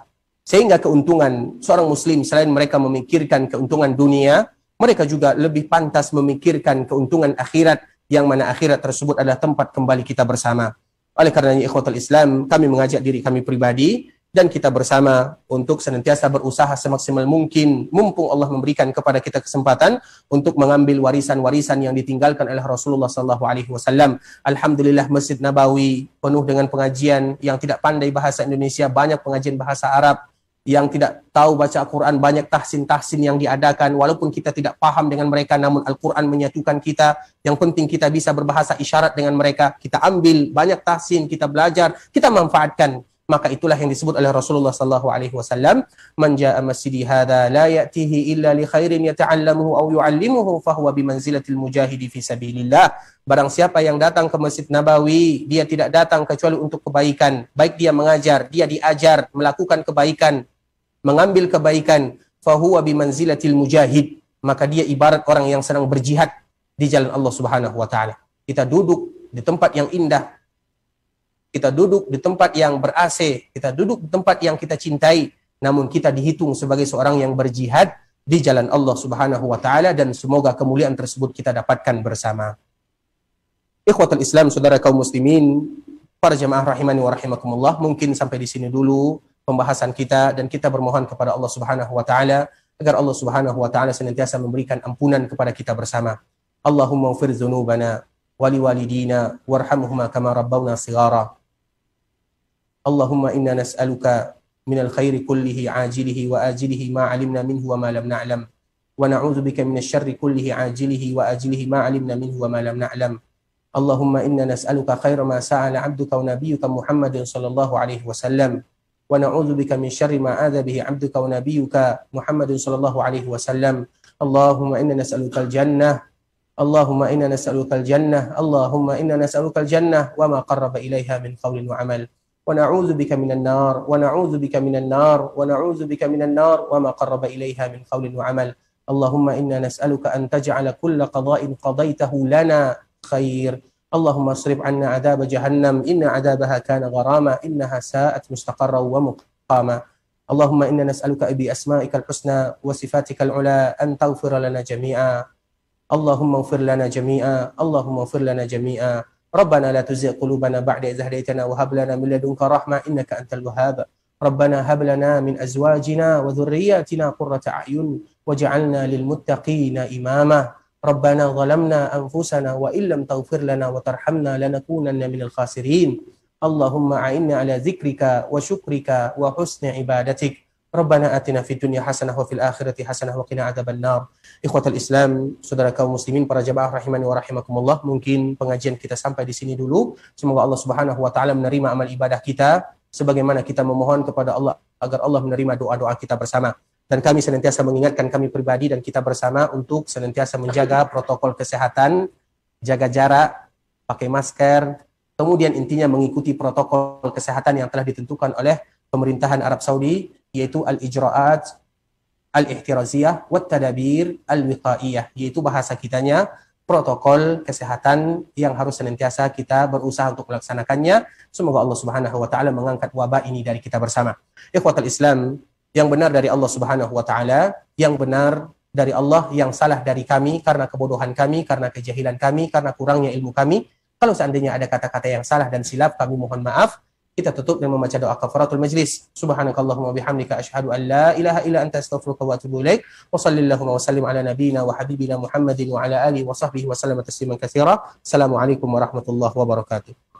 Sehingga keuntungan seorang muslim, selain mereka memikirkan keuntungan dunia, mereka juga lebih pantas memikirkan keuntungan akhirat, yang mana akhirat tersebut adalah tempat kembali kita bersama. Oleh karenanya ikhwatul Islam, kami mengajak diri kami pribadi dan kita bersama untuk senantiasa berusaha semaksimal mungkin, mumpung Allah memberikan kepada kita kesempatan untuk mengambil warisan-warisan yang ditinggalkan oleh Rasulullah SAW. Alhamdulillah Masjid Nabawi penuh dengan pengajian. Yang tidak pandai bahasa Indonesia, banyak pengajian bahasa Arab. Yang tidak tahu baca Al-Quran, banyak tahsin-tahsin yang diadakan. Walaupun kita tidak paham dengan mereka, namun Al-Quran menyatukan kita. Yang penting kita bisa berbahasa isyarat dengan mereka. Kita ambil banyak tahsin, kita belajar, kita manfaatkan. Maka itulah yang disebut oleh Rasulullah SAW, man jaa masjidi hadza la ya'tihi illa li khairin yata'allamuhu aw yu'allimuhu fahuwa bimanzilatil mujahidi fi sabilillah. Barang siapa yang datang ke Masjid Nabawi, dia tidak datang kecuali untuk kebaikan. Baik dia mengajar, dia diajar melakukan kebaikan, mengambil kebaikan, fahuwa bimanzilatil mujahid. Maka dia ibarat orang yang sedang berjihad di jalan Allah Subhanahu wa taala. Kita duduk di tempat yang indah, kita duduk di tempat yang ber-AC, kita duduk di tempat yang kita cintai, namun kita dihitung sebagai seorang yang berjihad di jalan Allah Subhanahu wa taala, dan semoga kemuliaan tersebut kita dapatkan bersama. Ikhwatul Islam, saudara kaum muslimin, para jemaah rahimani wa rahimakumullah, mungkin sampai di sini dulu pembahasan kita, dan kita bermohon kepada Allah Subhanahu wa taala agar Allah Subhanahu wa taala senantiasa memberikan ampunan kepada kita bersama. Allahumma ighfir dzunubana wa liwalidina warhamhuma kama rabbawna shighara. Allahumma inna nas'aluka minal khairi kullihi ajilihi wa ajilihi ma 'alimna minhu wa ma lam na'lam, wa na'udzubika minasy syarri kullihi ajilihi wa ajilihi ma 'alimna minhu wa ma lam na'lam. Allahumma inna nas'aluka khaira ma sa'ala 'abduka wa nabiyyuka Muhammadin sallallahu alaihi wasallam, wa na'udzubika min syarri ma adza bihi 'abduka wa nabiyyuka Muhammadin sallallahu alaihi wasallam. Allahumma inna nas'aluka al-jannah, Allahumma inna nas'aluka al-jannah, Allahumma inna nas'aluka al-jannah wa ma qarraba ilaiha min qawlin wa 'amal. ونعوذ بك من النار ونعوذ بك من النار ونعوذ بك من النار وما قرب إليها من قول وعمل. اللهم إنا نسألك أن تجعل كل قضاء قضيته لنا خير. اللهم اصرف عنا عذاب جهنم إن عذابها كان غراما إنها ساءت مستقرا ومقاما. اللهم إنا نسألك بأسمائك الحسنى وصفاتك العلى أن تغفر لنا جميعا. اللهم اغفر لنا جميعا. اللهم اغفر لنا جميعا. ربنا لا تزغ قلوبنا بعد إذ هديتنا وهب لنا من لدنك رحمة إنك أنت الوهاب. ربنا هب لنا من أزواجنا وذرياتنا قرة أعين واجعلنا للمتقين إماما. ربنا ظلمنا أنفسنا وإن لم تغفر لنا وترحمنا لنكونن من الخاسرين. اللهم أعنا على ذكرك وشكرك وحسن عبادتك. Rabbana atina fid dunya hasanah wa fil akhirati hasanah wa qina adzabannar. Ikhwatal Islam, saudara kaum muslimin, para jemaah rahimani wa rahimakumullah, mungkin pengajian kita sampai di sini dulu. Semoga Allah Subhanahu wa taala menerima amal ibadah kita sebagaimana kita memohon kepada Allah agar Allah menerima doa-doa kita bersama. Dan kami senantiasa mengingatkan kami pribadi dan kita bersama untuk senantiasa menjaga protokol kesehatan, jaga jarak, pakai masker, kemudian intinya mengikuti protokol kesehatan yang telah ditentukan oleh pemerintahan Arab Saudi, yaitu al-ijra'at al-ihtiraziyah wa tadabir al-wiqaiyah, yaitu bahasa kitanya protokol kesehatan yang harus senantiasa kita berusaha untuk melaksanakannya. Semoga Allah Subhanahu wa taala mengangkat wabah ini dari kita bersama. Ikhwatul Islam, yang benar dari Allah Subhanahu wa taala, yang benar dari Allah, yang salah dari kami karena kebodohan kami, karena kejahilan kami, karena kurangnya ilmu kami. Kalau seandainya ada kata-kata yang salah dan silap, kami mohon maaf. Kita tutup dengan membaca doa kafaratul majlis. Subhanakallahumma bihamdika asyhadu an la ilaha illa anta astaghfiruka wa atubu ilaik. Wa sallallahu wa sallim ala nabiyyina wa habibina Muhammadin wa ala alihi wa sahbihi wa sallam tasliman katsira. Assalamualaikum warahmatullahi wabarakatuh.